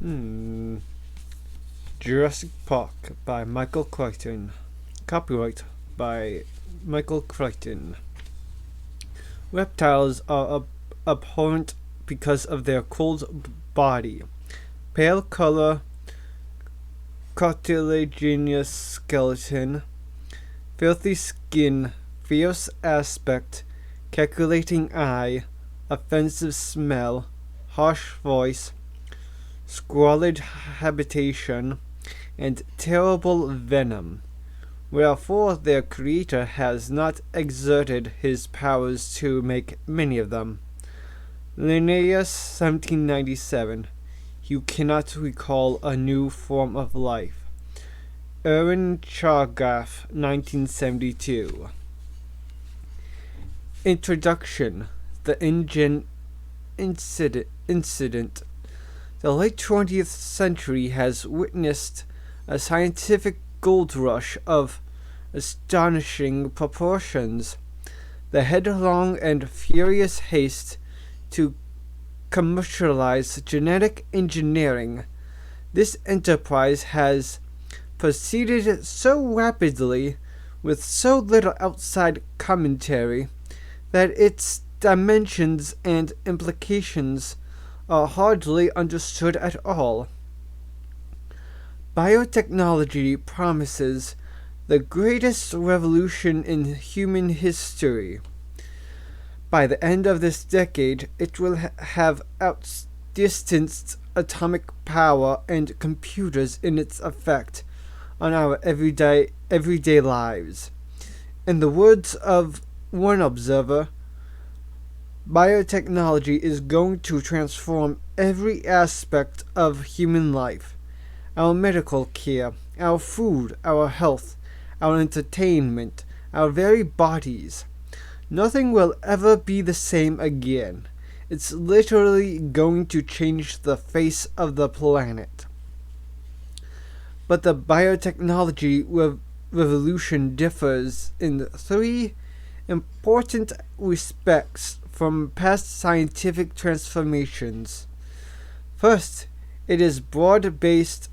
Hmm. Jurassic Park by Michael Crichton. Copyright by Michael Crichton. Reptiles are abhorrent because of their cold body, pale color, cartilaginous skeleton, filthy skin, fierce aspect, calculating eye, offensive smell, harsh voice, squalid habitation, and terrible venom. Wherefore their creator has not exerted his powers to make many of them. Linnaeus, 1797. You cannot recall a new form of life. Erwin Chargaff, 1972. Introduction. The engine incident. The late 20th century has witnessed a scientific gold rush of astonishing proportions. The headlong and furious haste to commercialize genetic engineering. This enterprise has proceeded so rapidly with so little outside commentary that its dimensions and implications are hardly understood at all. Biotechnology promises the greatest revolution in human history. By the end of this decade, it will have outdistanced atomic power and computers in its effect on our everyday lives. In the words of one observer, biotechnology is going to transform every aspect of human life. Our medical care, our food, our health, our entertainment, our very bodies. Nothing will ever be the same again. It's literally going to change the face of the planet. But the biotechnology revolution differs in three important respects from past scientific transformations. First, it is broad-based.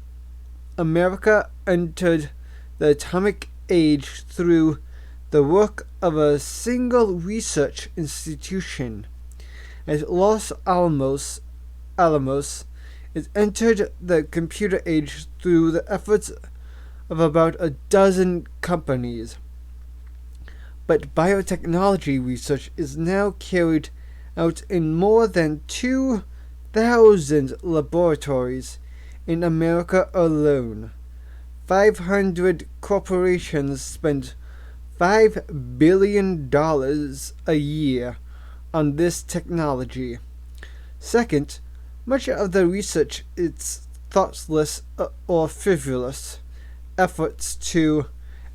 America entered the atomic age through the work of a single research institution. At Los Alamos, it entered the computer age through the efforts of about a dozen companies. But biotechnology research is now carried out in more than 2,000 laboratories in America alone. 500 corporations spend $5 billion a year on this technology. Second, much of the research is thoughtless or frivolous efforts to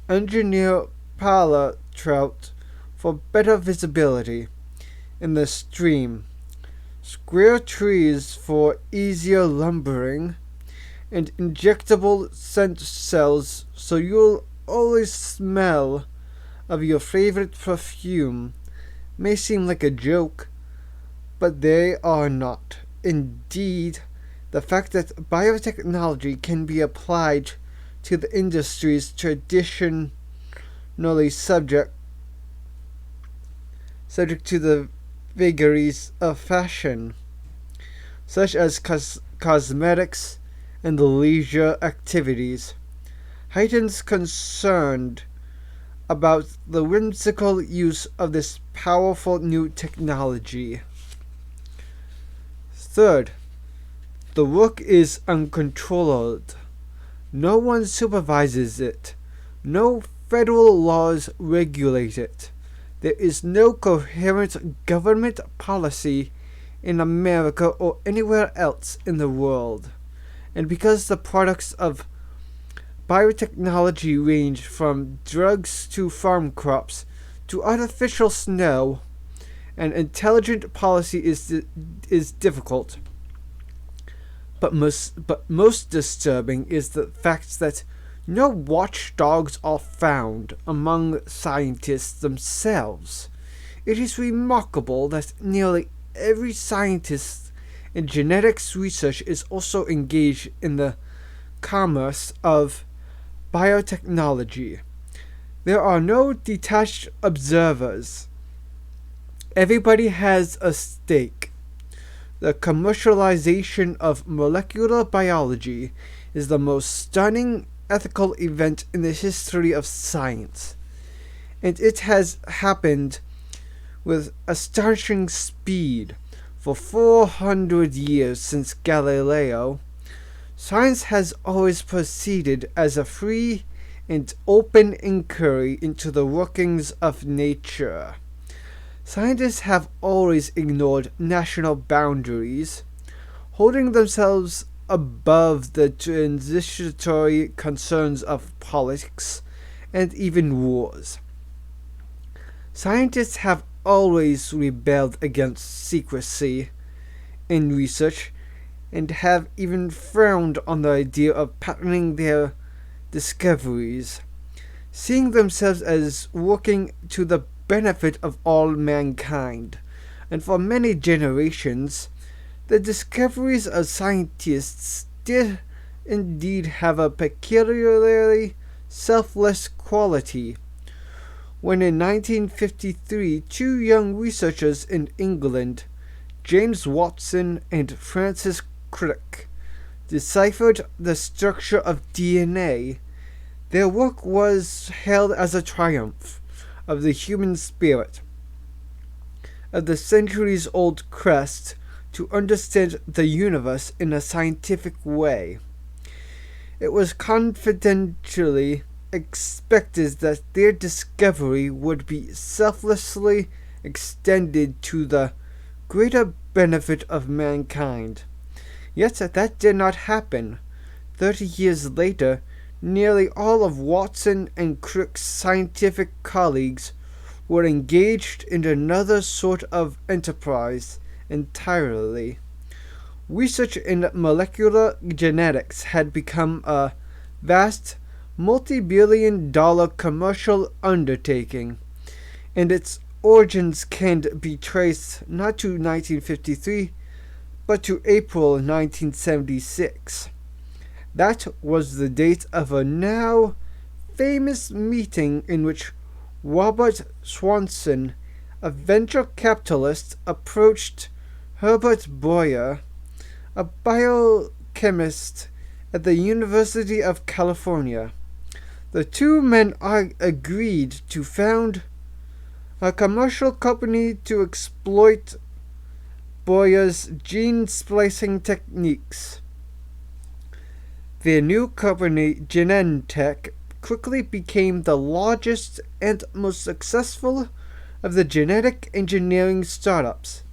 engineer parlor trout for better visibility in the stream, square trees for easier lumbering, and injectable scent cells so you'll always smell of your favorite perfume may seem like a joke, but they are not. Indeed, the fact that biotechnology can be applied to the industries traditionally subject to the vagaries of fashion, such as cosmetics and leisure activities, heightens concern about the whimsical use of this powerful new technology. Third, the work is uncontrolled. No one supervises it. No federal laws regulate it. There is no coherent government policy in America or anywhere else in the world. And because the products of biotechnology range from drugs to farm crops to artificial snow, an intelligent policy is difficult. But most disturbing is the fact that no watchdogs are found among scientists themselves. It is remarkable that nearly every scientist and genetics research is also engaged in the commerce of biotechnology. There are no detached observers. Everybody has a stake. The commercialization of molecular biology is the most stunning ethical event in the history of science, and it has happened with astonishing speed. For 400 years since Galileo, science has always proceeded as a free and open inquiry into the workings of nature. Scientists have always ignored national boundaries, holding themselves above the transitory concerns of politics and even wars. Scientists have always rebelled against secrecy in research and have even frowned on the idea of patenting their discoveries, seeing themselves as working to the benefit of all mankind. And for many generations, the discoveries of scientists did indeed have a peculiarly selfless quality. When in 1953 two young researchers in England, James Watson and Francis Crick, deciphered the structure of DNA, their work was hailed as a triumph of the human spirit, of the centuries-old quest to understand the universe in a scientific way. It was confidentially expected that their discovery would be selflessly extended to the greater benefit of mankind. Yet that did not happen. 30 years later, nearly all of Watson and Crick's scientific colleagues were engaged in another sort of enterprise entirely. Research in molecular genetics had become a vast, multi-billion-dollar commercial undertaking, and its origins can be traced not to 1953, but to April 1976. That was the date of a now famous meeting in which Robert Swanson, a venture capitalist, approached Herbert Boyer, a biochemist at the University of California. The two men agreed to found a commercial company to exploit Boyer's gene splicing techniques. Their new company, Genentech, quickly became the largest and most successful of the genetic engineering startups.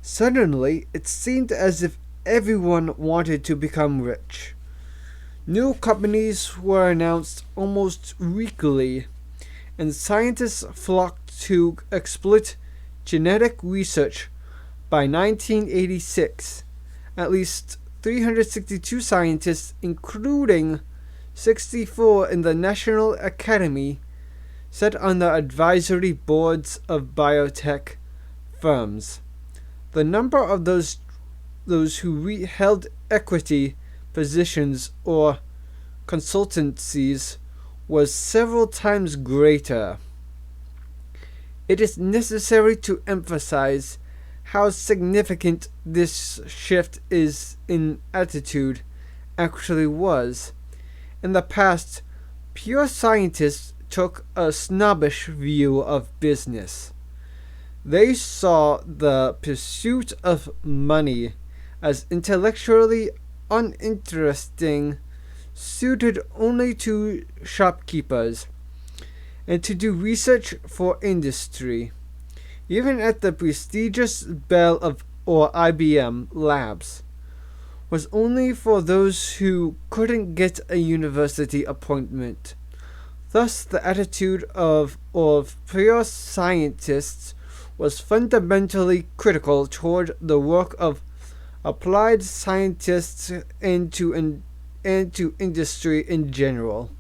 Suddenly, it seemed as if everyone wanted to become rich. New companies were announced almost weekly, and scientists flocked to exploit genetic research. By 1986, at least 362 scientists, including 64 in the National Academy, sat on the advisory boards of biotech firms. The number of those who held equity positions or consultancies was several times greater. It is necessary to emphasize how significant this shift in attitude actually was. In the past, pure scientists took a snobbish view of business. They saw the pursuit of money as intellectually uninteresting, suited only to shopkeepers, and to do research for industry. Even at the prestigious Bell or IBM labs, was only for those who couldn't get a university appointment. Thus, the attitude of pure scientists was fundamentally critical toward the work of applied scientists and to industry in general.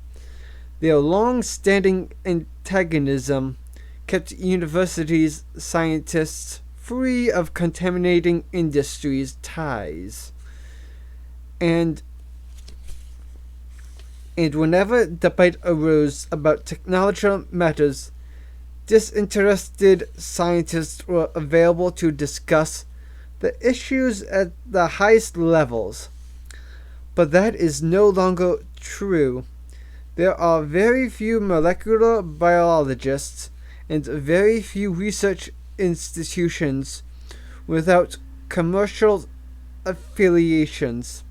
Their long-standing antagonism kept universities scientists free of contaminating industries ties. And whenever debate arose about technological matters, disinterested scientists were available to discuss the issues at the highest levels. But that is no longer true. There are very few molecular biologists and very few research institutions without commercial affiliations.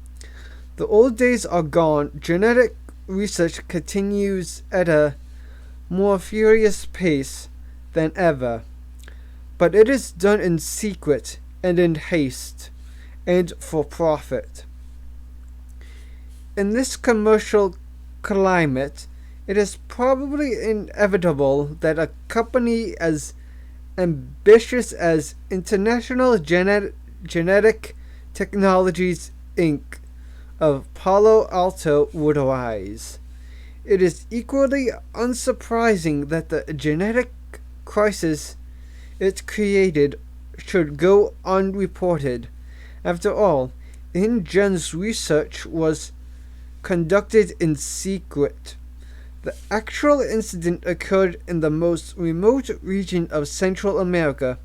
The old days are gone. Genetic research continues at a more furious pace than ever, but it is done in secret and in haste and for profit. In this commercial climate, it is probably inevitable that a company as ambitious as International Genetic Technologies Inc. of Palo Alto would arise. It is equally unsurprising that the genetic crisis it created should go unreported. After all, InGen's research was conducted in secret. The actual incident occurred in the most remote region of Central America,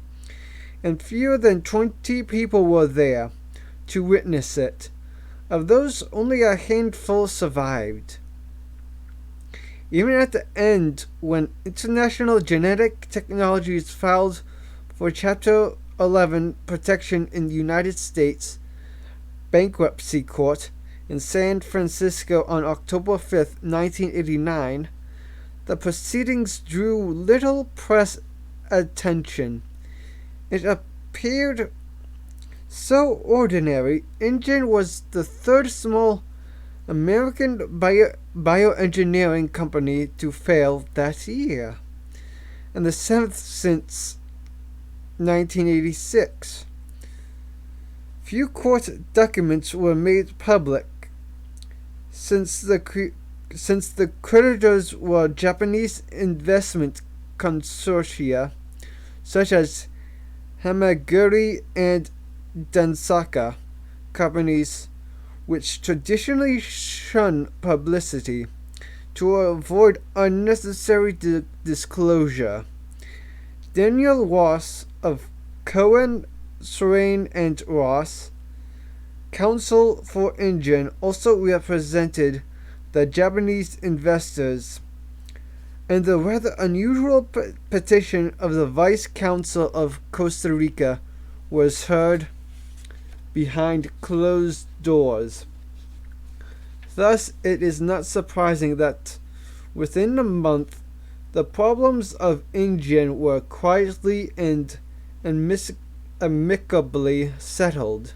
and fewer than 20 people were there to witness it. Of those, only a handful survived. Even at the end, when International Genetic Technologies filed for Chapter 11 protection in the United States Bankruptcy Court in San Francisco on October 5, 1989, the proceedings drew little press attention. It appeared so ordinary. InGen was the third small American bioengineering company to fail that year, and the seventh since 1986. Few court documents were made public, since the creditors were Japanese investment consortia such as Hamaguri and Dansaka companies, which traditionally shun publicity to avoid unnecessary disclosure. Daniel Ross of Cohen, Swain and Ross, counsel for InGen, also represented the Japanese investors, and the rather unusual petition of the Vice Consul of Costa Rica was heard behind closed doors. Thus, it is not surprising that within a month the problems of InGen were quietly and amicably settled.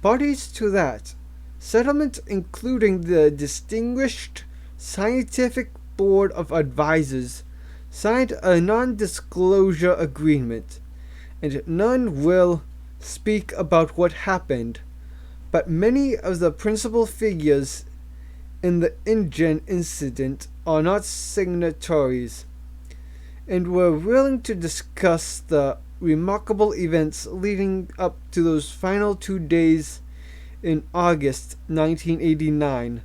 Parties to that settlement, including the Distinguished Scientific Board of Advisors, signed a non-disclosure agreement, and none will speak about what happened, but many of the principal figures in the InGen incident are not signatories, and were willing to discuss the remarkable events leading up to those final 2 days in August 1989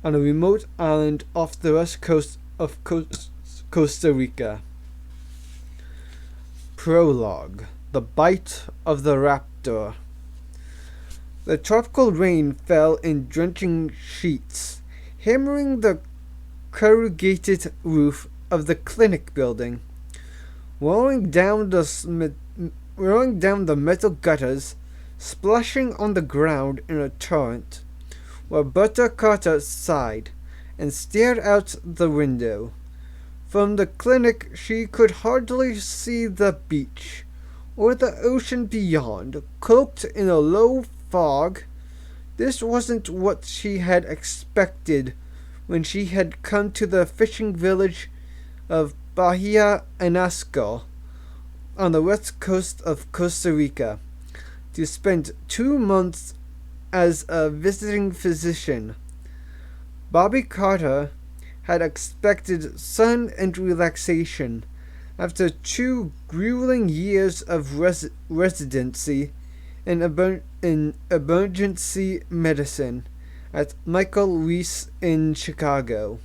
on a remote island off the west coast of Costa Rica. Prologue: The Bite of the Raptor. The tropical rain fell in drenching sheets, hammering the corrugated roof of the clinic building, rolling down the metal gutters, splashing on the ground in a torrent. Roberta Carter sighed and stared out the window. From the clinic she could hardly see the beach or the ocean beyond, cloaked in a low fog. This wasn't what she had expected when she had come to the fishing village of Bahia Anasco on the west coast of Costa Rica to spend 2 months as a visiting physician. Bobby Carter had expected sun and relaxation, After 2 grueling years of residency in emergency medicine at Michael Reese in Chicago.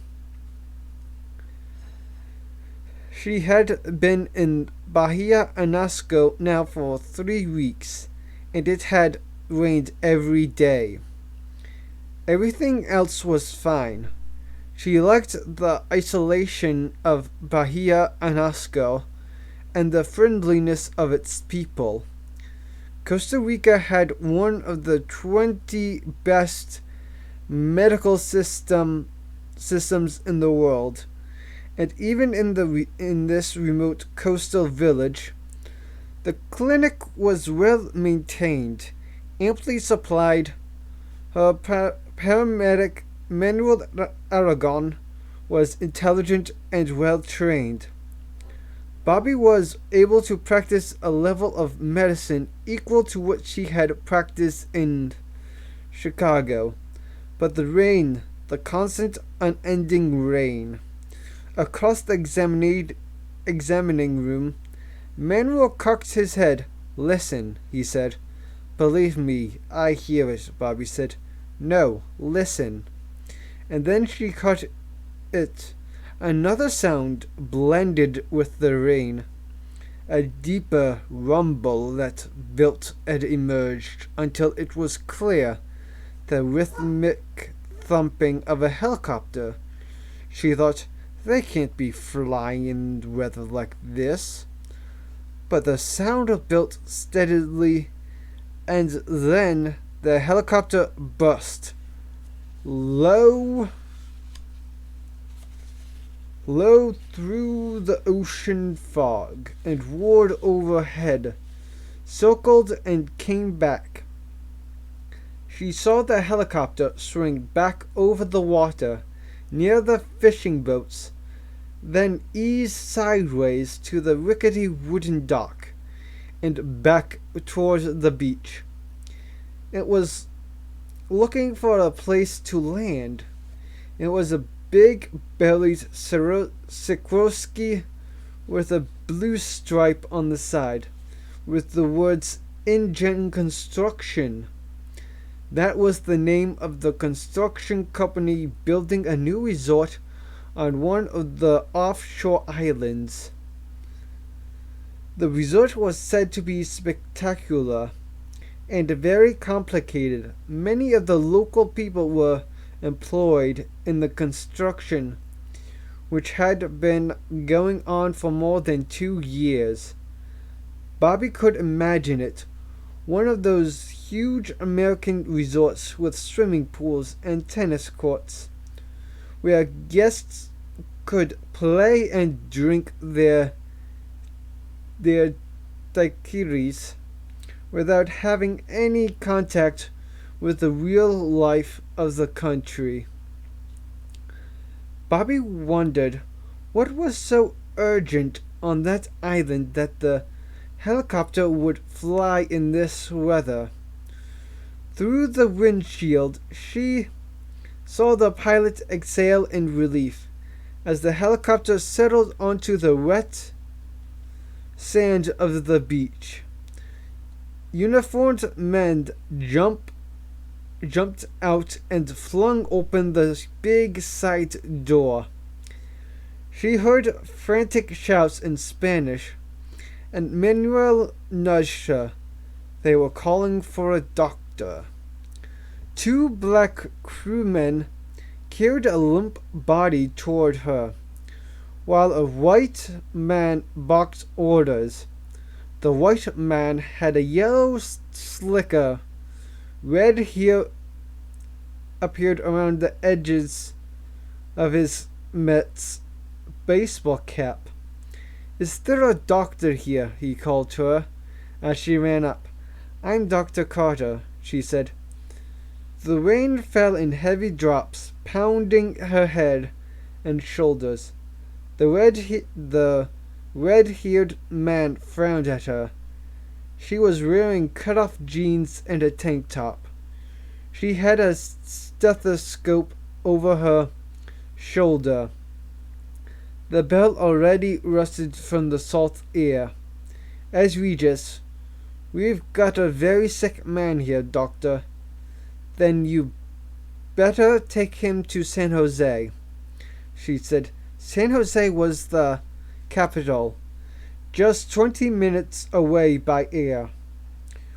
She had been in Bahia Anasco now for 3 weeks, and it had rained every day. Everything else was fine. She liked the isolation of Bahia Anasco and the friendliness of its people. Costa Rica had one of the 20 best medical systems in the world, and even in this remote coastal village, the clinic was well maintained, amply supplied. Her paramedic Manuel Aragon was intelligent and well trained. Bobby was able to practice a level of medicine equal to what she had practiced in Chicago, but the constant, unending rain. Across the examining room, Manuel cocked his head. "Listen," he said. "Believe me, I hear it," Bobby said. "No, listen." And then she caught it. Another sound blended with the rain. A deeper rumble that built and emerged until it was clear, the rhythmic thumping of a helicopter. She thought, they can't be flying in weather like this. But the sound built steadily, and then the helicopter burst. Low through the ocean fog, and roared overhead, circled and came back. She saw the helicopter swing back over the water near the fishing boats, then ease sideways to the rickety wooden dock, and back toward the beach. It was looking for a place to land. It was a big-bellied Sikorsky with a blue stripe on the side, with the words "InGen Construction." That was the name of the construction company building a new resort on one of the offshore islands. The resort was said to be spectacular and very complicated. Many of the local people were employed in the construction, which had been going on for more than 2 years. Bobby could imagine it. One of those huge American resorts with swimming pools and tennis courts, where guests could play and drink their daiquiris without having any contact with the real life of the country. Bobby wondered what was so urgent on that island that the helicopter would fly in this weather. Through the windshield, she saw the pilot exhale in relief as the helicopter settled onto the wet sand of the beach. Uniformed men jumped out and flung open the big side door. She heard frantic shouts in Spanish, and Manuel nudged her. They were calling for a doctor. 2 black crewmen carried a limp body toward her, while a white man barked orders. The white man had a yellow slicker. Red hair appeared around the edges of his Mets baseball cap. "Is there a doctor here?" he called to her as she ran up. "I'm Dr. Carter," she said. The rain fell in heavy drops, pounding her head and shoulders. The red-haired man frowned at her. She was wearing cut-off jeans and a tank top. She had a stethoscope over her shoulder. The bell already rusted from the salt air. As Regis, we've got a very sick man here, Doctor. Then you better take him to San Jose, she said. San Jose was the capital, just 20 minutes away by air.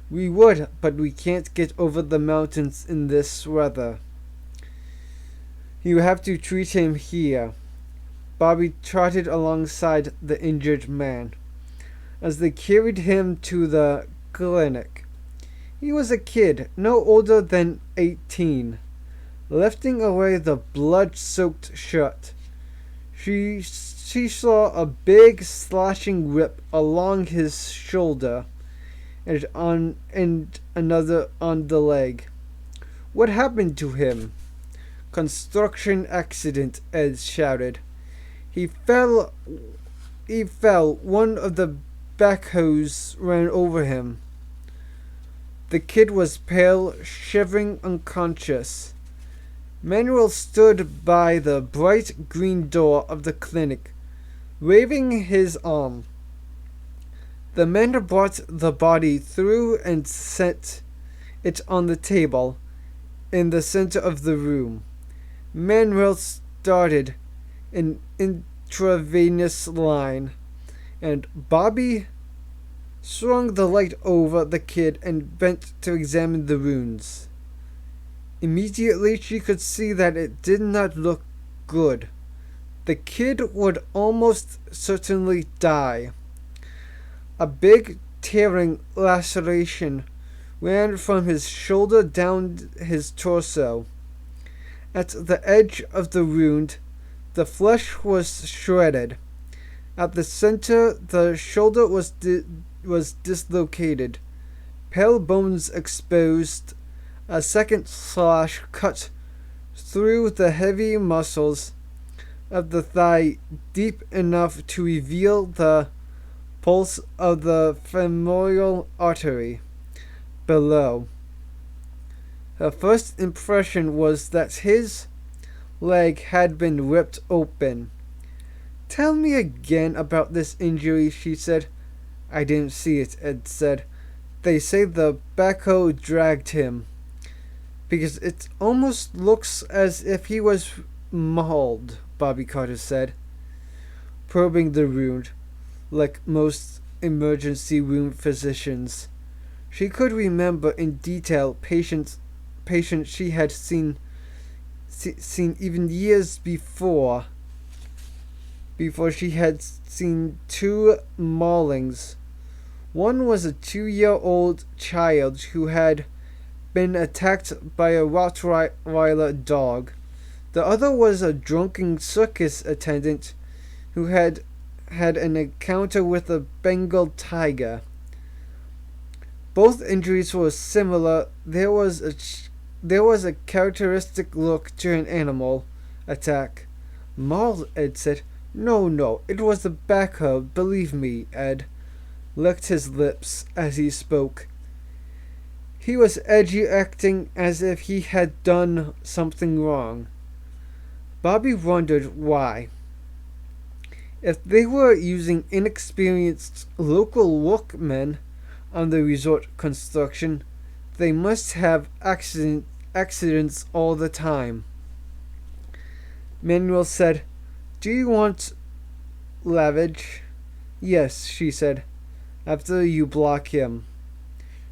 We would, but we can't get over the mountains in this weather. You have to treat him here. Bobby trotted alongside the injured man as they carried him to the clinic. He was a kid, no older than 18, lifting away the blood-soaked shirt. She saw a big slashing rip along his shoulder and another on the leg. What happened to him? Construction accident, Ed shouted. He fell. One of the backhoes ran over him. The kid was pale, shivering, unconscious. Manuel stood by the bright green door of the clinic, waving his arm. The men brought the body through and set it on the table in the center of the room. Manuel started an intravenous line, and Bobby swung the light over the kid and bent to examine the wounds. Immediately she could see that it did not look good. The kid would almost certainly die. A big tearing laceration ran from his shoulder down his torso. At the edge of the wound, the flesh was shredded. At the center, the shoulder was dislocated, pale bones exposed. A second slash cut through the heavy muscles of the thigh deep enough to reveal the pulse of the femoral artery below. Her first impression was that his leg had been ripped open. Tell me again about this injury, she said. I didn't see it, Ed said. They say the backhoe dragged him. Because it almost looks as if he was mauled, Bobby Carter said, probing the wound, like most emergency room physicians. She could remember in detail patients she had seen even years before she had seen two maulings. One was a 2-year-old child who had been attacked by a Rottweiler dog. The other was a drunken circus attendant who had an encounter with a Bengal tiger. Both injuries were similar. There was a characteristic look to an animal attack. Mauled, Ed said. No, it was the backhoe, believe me, Ed licked his lips as he spoke. He was edgy, acting as if he had done something wrong. Bobby wondered why. If they were using inexperienced local workmen on the resort construction, they must have accidents all the time. Manuel said, Do you want lavage? Yes, she said, after you block him.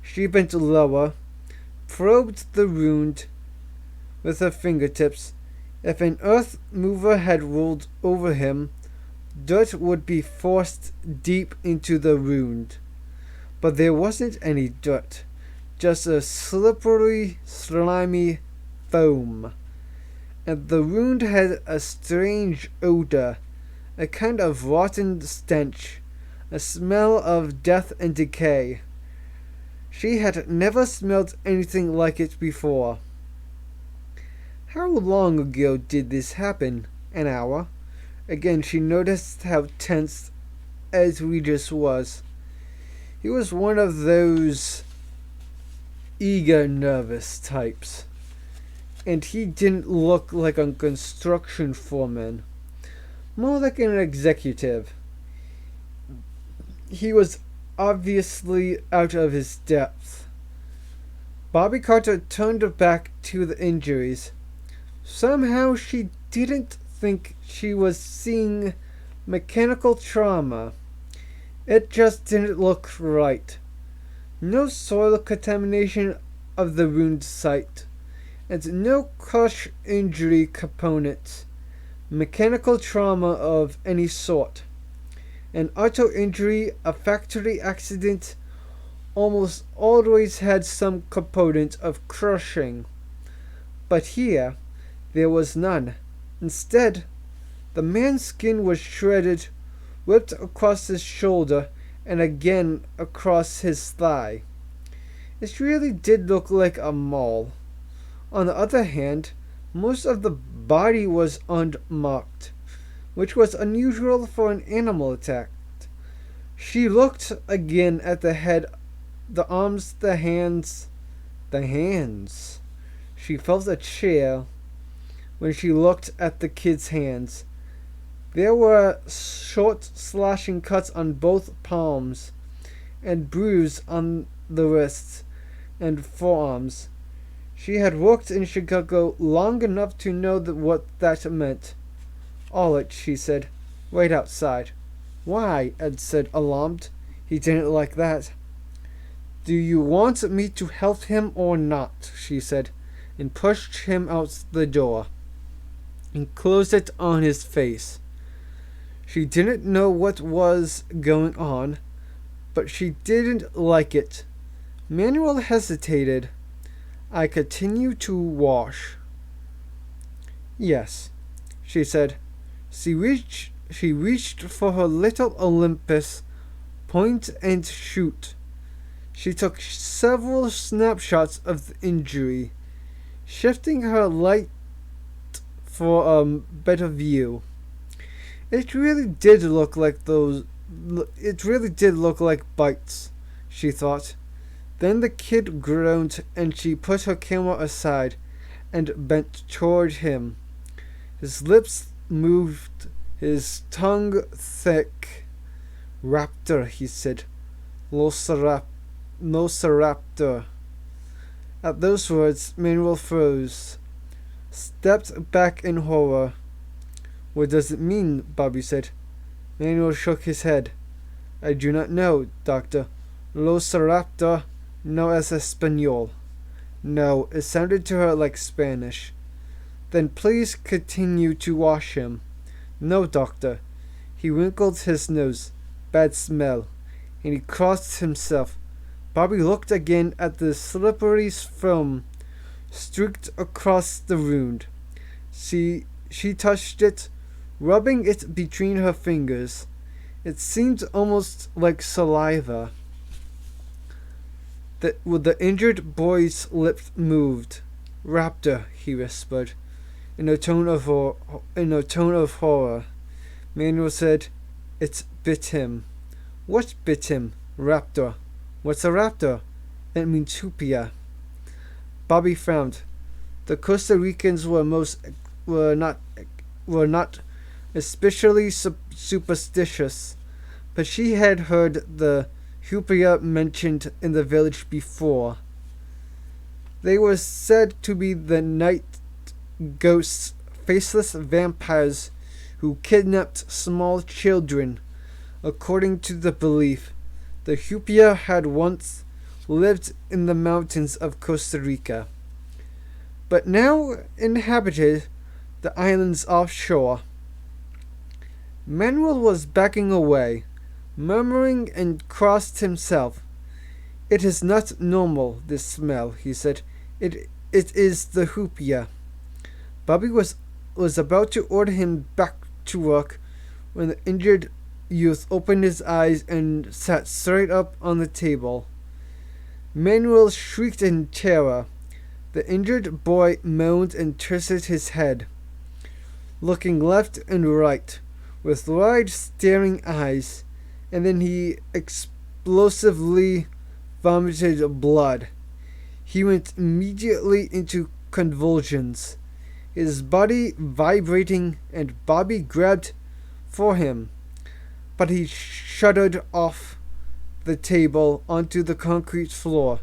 She bent lower, probed the wound with her fingertips. If an earth mover had rolled over him, dirt would be forced deep into the wound. But there wasn't any dirt, just a slippery, slimy foam. And the wound had a strange odor, a kind of rotten stench, a smell of death and decay. She had never smelled anything like it before. How long ago did this happen? An hour? Again, she noticed how tense Ed Regis was. He was one of those eager, nervous types. And he didn't look like a construction foreman. more like an executive. He was obviously out of his depth. Bobby Carter turned back to the injuries. Somehow she didn't think she was seeing mechanical trauma. It just didn't look right. No soil contamination of the wound site, and no crush injury components. Mechanical trauma of any sort. An auto injury, a factory accident, almost always had some component of crushing. But here, there was none. Instead, the man's skin was shredded, ripped across his shoulder, and again across his thigh. It really did look like a maul. On the other hand, most of the body was unmarked, which was unusual for an animal attack. She looked again at the head, the arms, the hands. The hands. She felt a chill when she looked at the kid's hands. There were short slashing cuts on both palms, and bruises on the wrists and forearms. She had worked in Chicago long enough to know what that meant. "All right," she said. "Wait outside." "Why?" Ed said, alarmed. He didn't like that. "Do you want me to help him or not?" she said, and pushed him out the door and closed it on his face. She didn't know what was going on, but she didn't like it. Manuel hesitated. "I continue to wash." "Yes," she said. She reached for her little Olympus point and shoot. She took several snapshots of the injury, shifting her light for a better view. It really did look like bites, she thought. Then the kid groaned and she put her camera aside and bent toward him. His lips moved, his tongue thick. "Raptor," he said. Velociraptor. At those words, Manuel froze, stepped back in horror. "What does it mean?" Bobby said. Manuel shook his head. "I do not know, Doctor. Velociraptor no es español." No, it sounded to her like Spanish. "Then please continue to wash him." "No, Doctor." He wrinkled his nose. "Bad smell." And he crossed himself. Bobby looked again at the slippery film streaked across the wound. She touched it, rubbing it between her fingers. It seemed almost like saliva. The injured boy's lips moved. "Raptor," he whispered, in a tone of horror. Manuel said, "It bit him." "What bit him?" "Raptor." "What's a raptor?" "It means hupia." Bobby frowned. The Costa Ricans were not especially superstitious, but she had heard the hupia mentioned in the village before. They were said to be the night ghosts, faceless vampires who kidnapped small children. According to the belief, the hupia had once lived in the mountains of Costa Rica, but now inhabited the islands offshore. Manuel was backing away, murmuring, and crossed himself. "It is not normal, this smell," he said. It is the hupia." Bobby was about to order him back to work when the injured youth opened his eyes and sat straight up on the table. Manuel shrieked in terror. The injured boy moaned and twisted his head, looking left and right with wide staring eyes, and then he explosively vomited blood. He went immediately into convulsions, his body vibrating, and Bobby grabbed for him, but he shuddered off the table onto the concrete floor.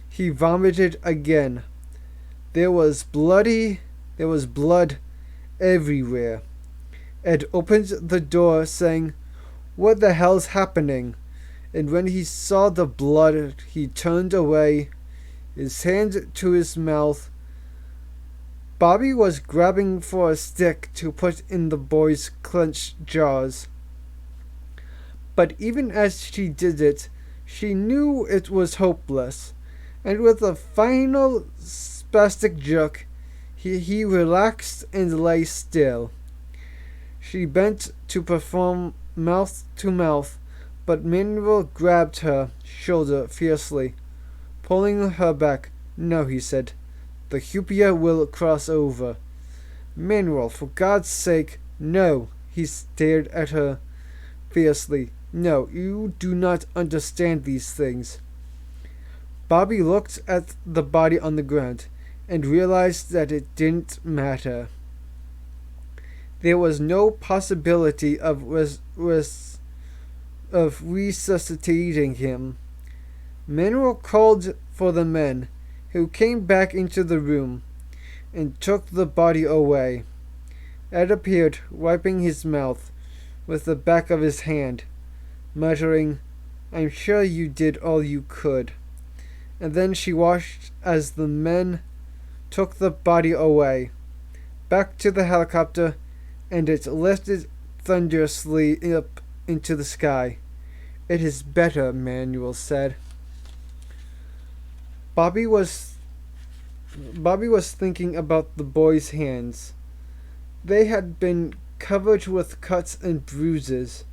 He vomited again. There was blood everywhere. Ed opened the door, saying, "What the hell's happening?" And when he saw the blood, he turned away, his hand to his mouth. Bobby was grabbing for a stick to put in the boy's clenched jaws. But even as she did it, she knew it was hopeless, and with a final spastic jerk, he relaxed and lay still. She bent to perform mouth to mouth, but Manuel grabbed her shoulder fiercely, pulling her back. "No," he said. "The Hupia will cross over." "Manuel, for God's sake, no!" He stared at her fiercely. "No, you do not understand these things." Bobby looked at the body on the ground and realized that it didn't matter. There was no possibility of resuscitating him. Manuel called for the men, who came back into the room and took the body away. Ed appeared, wiping his mouth with the back of his hand, muttering, "I'm sure you did all you could." And then she watched as the men took the body away, back to the helicopter, and it lifted thunderously up into the sky. "It is better," Manuel said. Bobby was thinking about the boy's hands. They had been covered with cuts and bruises,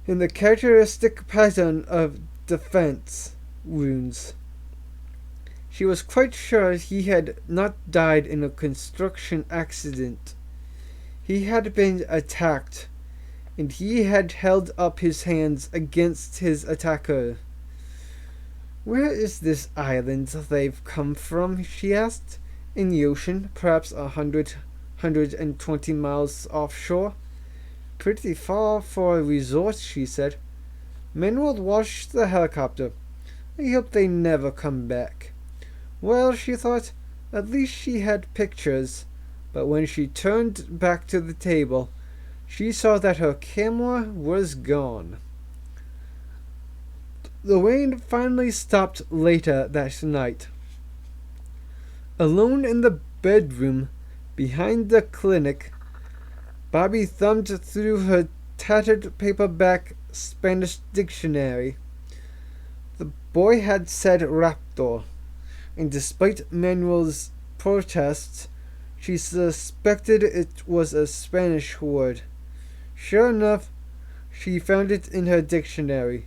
in the characteristic pattern of defense wounds. She was quite sure he had not died in a construction accident. He had been attacked, and he had held up his hands against his attacker. "Where is this island they've come from?" she asked. "In the ocean, perhaps 120 miles offshore." "Pretty far for a resort," she said. Manuel watched the helicopter. "I hope they never come back." Well, she thought, at least she had pictures. But when she turned back to the table, she saw that her camera was gone. The rain finally stopped later that night. Alone in the bedroom behind the clinic, Bobby thumbed through her tattered paperback Spanish dictionary. The boy had said raptor, and despite Manuel's protests, she suspected it was a Spanish word. Sure enough, she found it in her dictionary.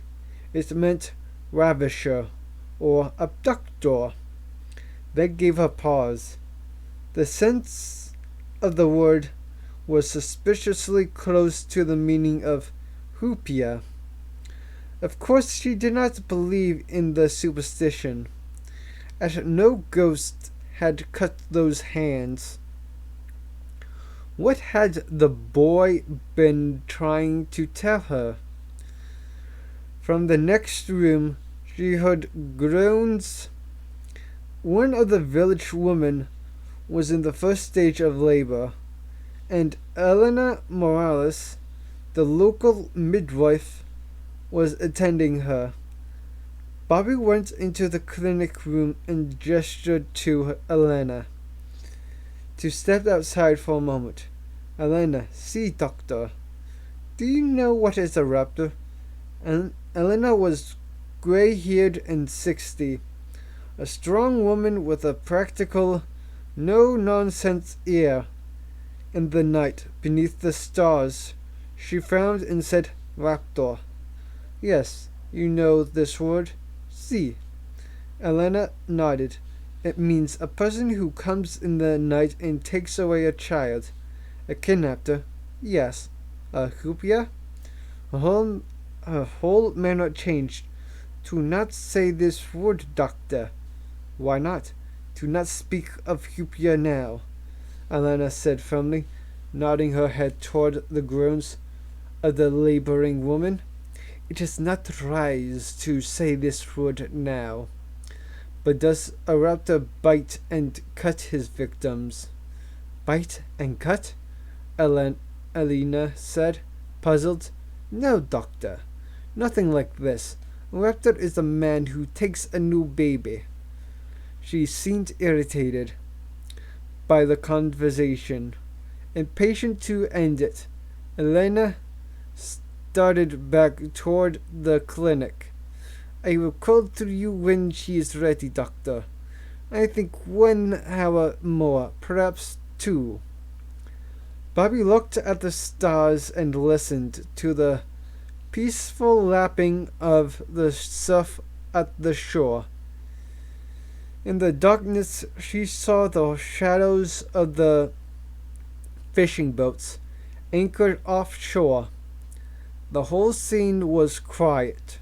It meant ravisher or abductor. That gave her pause. The sense of the word was suspiciously close to the meaning of hupia. Of course, she did not believe in the superstition, as no ghost had cut those hands. What had the boy been trying to tell her? From the next room, she heard groans. One of the village women was in the first stage of labor, and Elena Morales, the local midwife, was attending her. Bobby went into the clinic room and gestured to Elena to step outside for a moment. "Elena, see, doctor. Do you know what is a raptor?" And Elena was gray-haired and 60, a strong woman with a practical, no-nonsense air. In the night, beneath the stars, she frowned and said, "Raptor." "Yes, you know this word?" "Si." Elena nodded. "It means a person who comes in the night and takes away a child. A kidnapper." "Yes." "A hupia?" Her whole manner changed. "Do not say this word, doctor." "Why not?" "Do not speak of hupia now," Elena said firmly. nodding her head toward the groans of the laboring woman. "It is not wise to say this word now. But does a raptor bite and cut his victims?" "Bite and cut?" Elena said, puzzled. "No, doctor. Nothing like this. A raptor is a man who takes a new baby." She seemed irritated by the conversation, impatient to end it. Elena started back toward the clinic. "I will call to you when she is ready, doctor. I think 1 hour more, perhaps 2. Bobby looked at the stars and listened to the peaceful lapping of the surf at the shore. In the darkness, she saw the shadows of the fishing boats anchored offshore. The whole scene was quiet.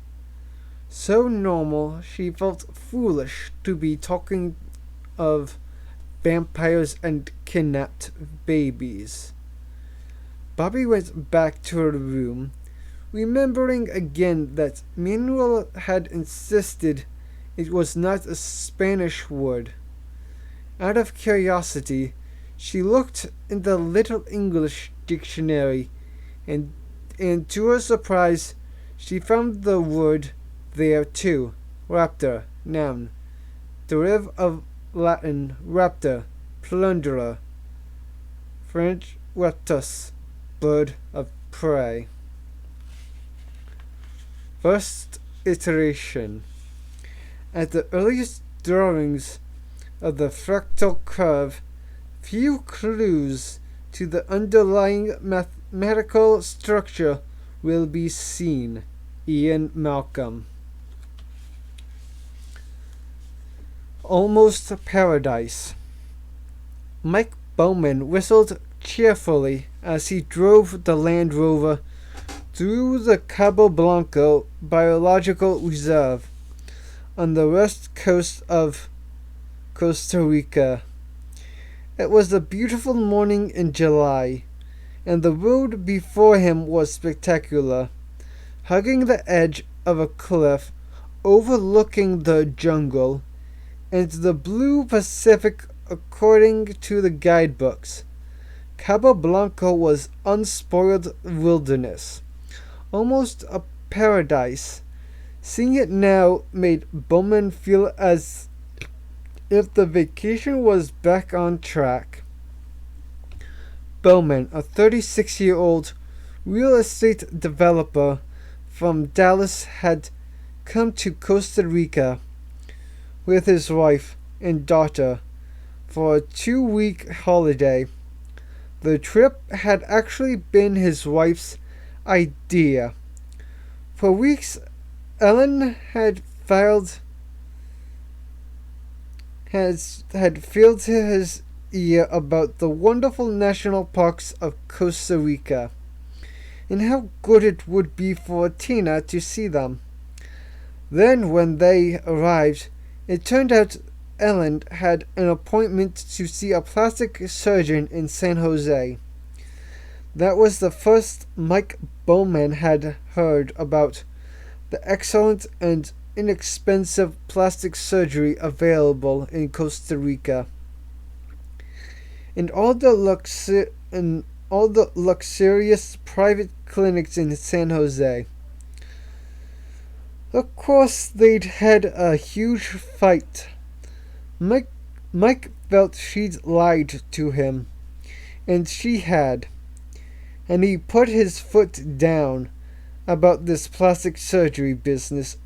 So normal, she felt foolish to be talking of vampires and kidnapped babies. Bobby went back to her room, remembering again that Manuel had insisted it was not a Spanish word. Out of curiosity, she looked in the Little English dictionary, and to her surprise, she found the word there too. Raptor, noun, derivative of Latin raptor, plunderer, French raptus, bird of prey. First iteration. At the earliest drawings of the fractal curve, few clues to the underlying mathematical structure will be seen. Ian Malcolm. Almost Paradise. Mike Bowman whistled cheerfully as he drove the Land Rover through the Cabo Blanco Biological Reserve on the west coast of Costa Rica. It was a beautiful morning in July, and the road before him was spectacular, hugging the edge of a cliff overlooking the jungle and the blue Pacific according to the guidebooks. Cabo Blanco was unspoiled wilderness, almost a paradise. Seeing it now made Bowman feel as if the vacation was back on track. Bowman, a 36-year-old real estate developer from Dallas, had come to Costa Rica with his wife and daughter for a 2-week holiday. The trip had actually been his wife's idea. For weeks, Ellen had filled his ear about the wonderful national parks of Costa Rica, and how good it would be for Tina to see them. Then, when they arrived, it turned out Ellen had an appointment to see a plastic surgeon in San Jose. That was the first Mike Bowman had heard about the excellent and inexpensive plastic surgery available in Costa Rica, and all the luxurious private clinics in San Jose. Of course, they'd had a huge fight. Mike felt she'd lied to him, and she had, and he put his foot down about this plastic surgery business.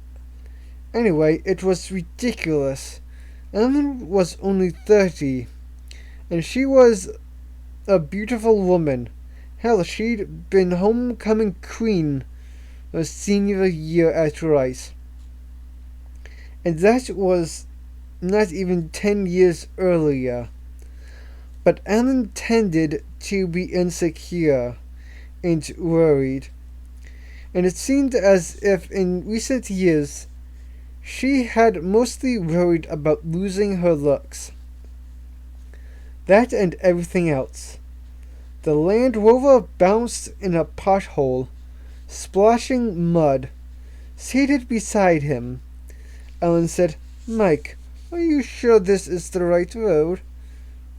Anyway, it was ridiculous. Ellen was only 30, and she was a beautiful woman. Hell, she'd been homecoming queen her senior year at Rice. And that was not even 10 years earlier. But Ellen tended to be insecure and worried, and it seemed as if in recent years she had mostly worried about losing her looks. That and everything else. The Land Rover bounced in a pothole, splashing mud. Seated beside him, Ellen said, "Mike, are you sure this is the right road?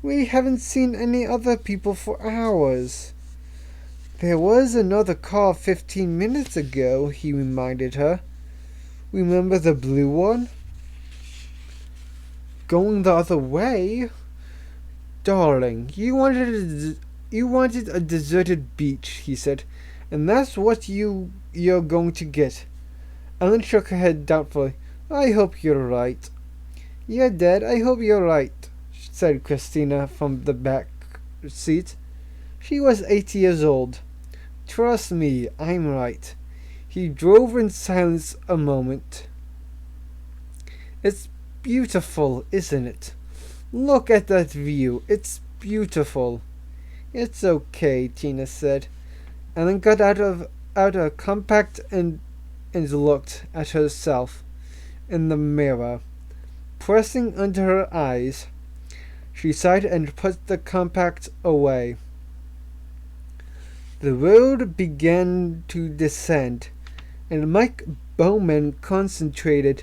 We haven't seen any other people for hours." "There was another car 15 minutes ago," he reminded her. "Remember the blue one? Going the other way?" "Darling, you wanted a deserted beach," he said, "and that's what you're going to get." Ellen shook her head doubtfully. "I hope you're right." "Yeah, Dad, I hope you're right," said Christina from the back seat. She was 8 years old. "Trust me, I'm right." He drove in silence a moment. "It's beautiful, isn't it? Look at that view. It's beautiful." "It's okay," Tina said, and then got out a compact and looked at herself in the mirror. Pressing under her eyes, she sighed and put the compact away. The road began to descend, and Mike Bowman concentrated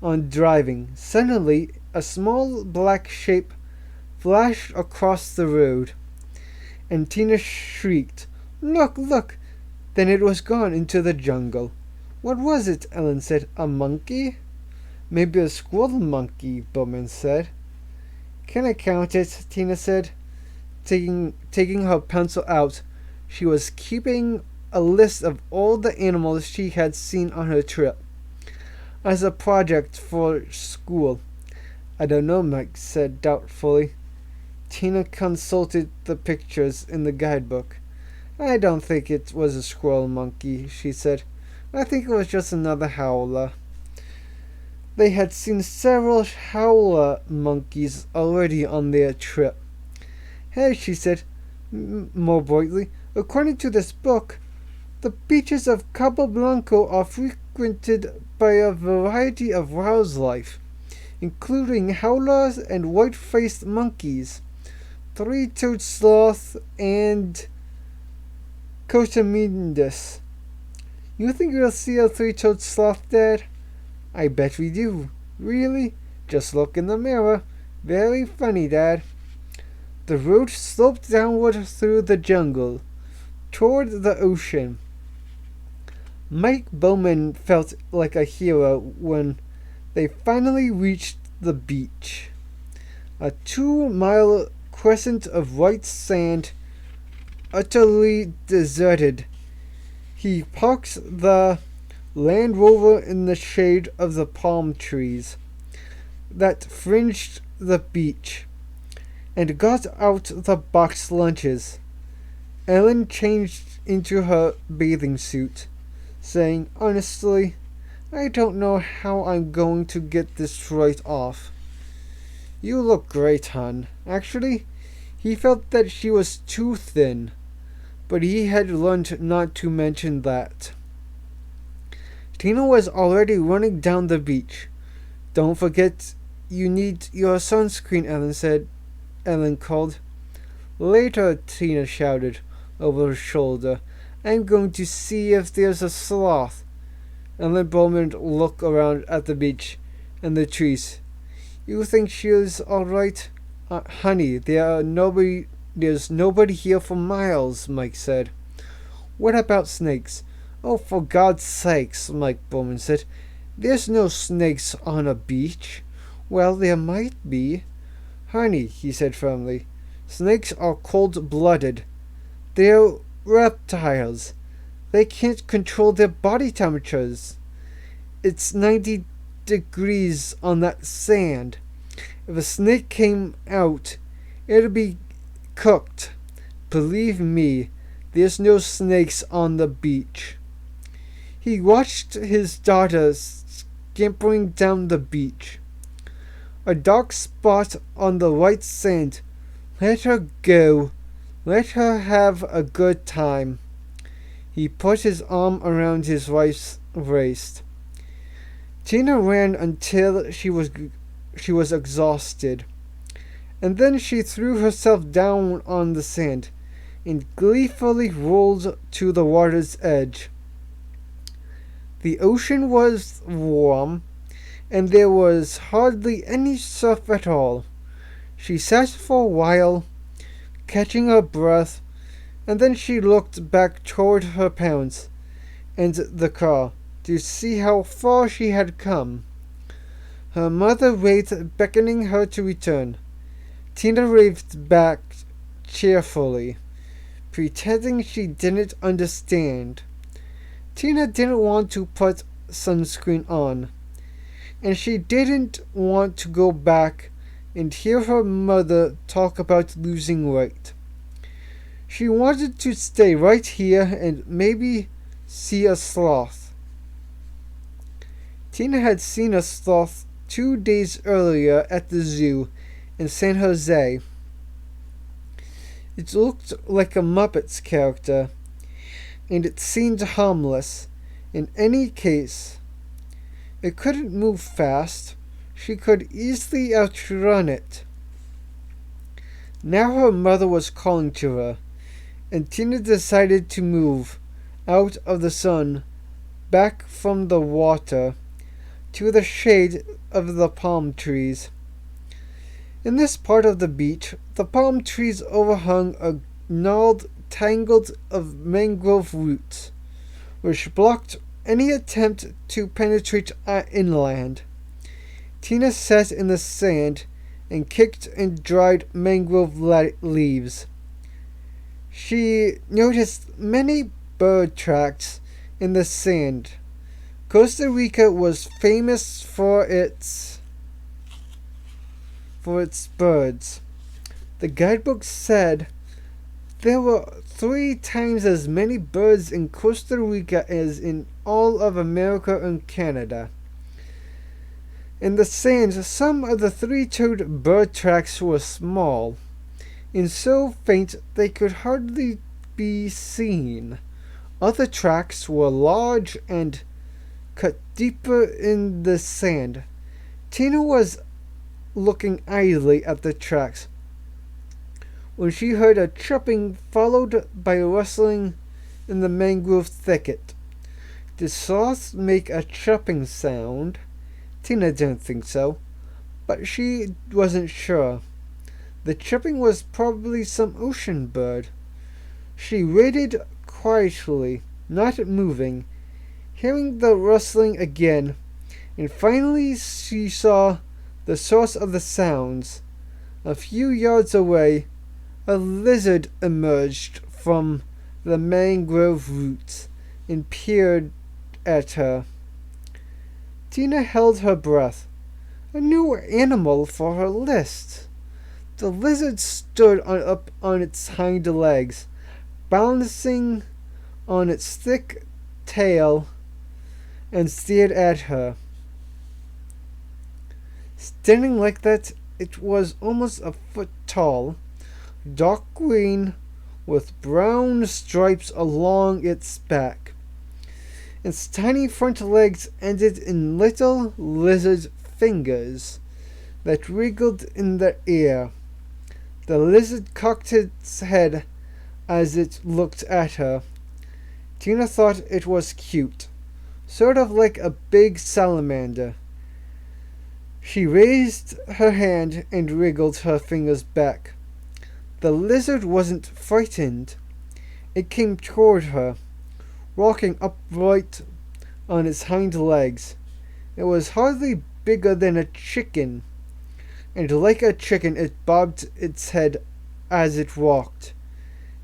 on driving. Suddenly, a small black shape flashed across the road, and Tina shrieked, "Look, look!" Then it was gone into the jungle. "What was it?" Ellen said. "A monkey?" "Maybe a squirrel monkey," Bowman said. "Can I count it?" Tina said, taking her pencil out. She was keeping a list of all the animals she had seen on her trip, as a project for school. "I don't know," Mike said doubtfully. Tina consulted the pictures in the guidebook. "I don't think it was a squirrel monkey," she said. "I think it was just another howler." They had seen several howler monkeys already on their trip. "Hey," she said, more brightly, "according to this book, the beaches of Cabo Blanco are frequented by a variety of wildlife, including howlers and white-faced monkeys, three-toed sloth, and cotamindus." "You think we'll see a three-toed sloth, Dad?" "I bet we do." "Really?" "Just look in the mirror." "Very funny, Dad." The road sloped downward through the jungle, toward the ocean. Mike Bowman felt like a hero when they finally reached the beach. A 2-mile crescent of white sand, utterly deserted. He parked the Land Rover in the shade of the palm trees that fringed the beach, and got out the boxed lunches. Ellen changed into her bathing suit, saying, "Honestly, I don't know how I'm going to get this right off." "You look great, hon." Actually, he felt that she was too thin, but he had learned not to mention that. Tina was already running down the beach. "Don't forget you need your sunscreen," Ellen called. "Later," Tina shouted over her shoulder. "I'm going to see if there's a sloth." Ellen Bowman looked around at the beach and the trees. "You think she's all right?" Honey, there's nobody here for miles," Mike said. "What about snakes?" "Oh, for God's sakes," Mike Bowman said. "There's no snakes on a beach." "Well, there might be." "Honey," he said firmly, "snakes are cold-blooded. They're reptiles. They can't control their body temperatures. It's 90 degrees on that sand. If a snake came out, it'd be cooked. Believe me, there's no snakes on the beach." He watched his daughter scampering down the beach. A dark spot on the white sand. Let her go. Let her have a good time. He put his arm around his wife's waist. Tina ran until she was exhausted, and then she threw herself down on the sand. and gleefully rolled to the water's edge. The ocean was warm, and there was hardly any surf at all. She sat for a while, catching her breath, and then she looked back toward her parents and the car to see how far she had come. Her mother waved, beckoning her to return. Tina waved back cheerfully, pretending she didn't understand. Tina didn't want to put sunscreen on, and she didn't want to go back and hear her mother talk about losing weight. She wanted to stay right here and maybe see a sloth. Tina had seen a sloth 2 days earlier at the zoo in San Jose. It looked like a Muppets character, and it seemed harmless. In any case, it couldn't move fast. She could easily outrun it. Now her mother was calling to her, and Tina decided to move out of the sun, back from the water, to the shade of the palm trees. In this part of the beach, the palm trees overhung a gnarled tangle of mangrove roots, which blocked any attempt to penetrate inland. Tina sat in the sand and kicked and dried mangrove leaves. She noticed many bird tracks in the sand. Costa Rica was famous for its birds. The guidebook said there were 3 times as many birds in Costa Rica as in all of America and Canada. In the sand, some of the 3-toed bird tracks were small, and so faint they could hardly be seen. Other tracks were large and cut deeper in the sand. Tina was looking idly at the tracks when she heard a chirping followed by a rustling in the mangrove thicket. Did sloths make a chirping sound? Tina didn't think so, but she wasn't sure. The chirping was probably some ocean bird. She waited quietly, not moving, hearing the rustling again, and finally she saw the source of the sounds. A few yards away, a lizard emerged from the mangrove roots and peered at her. Tina held her breath. A new animal for her list. The lizard stood up on its hind legs, balancing on its thick tail, and stared at her. Standing like that, it was almost a foot tall, dark green, with brown stripes along its back. Its tiny front legs ended in little lizard fingers that wriggled in the air. The lizard cocked its head as it looked at her. Tina thought it was cute, sort of like a big salamander. She raised her hand and wriggled her fingers back. The lizard wasn't frightened. It came toward her, walking upright on its hind legs. It was hardly bigger than a chicken, and like a chicken it bobbed its head as it walked.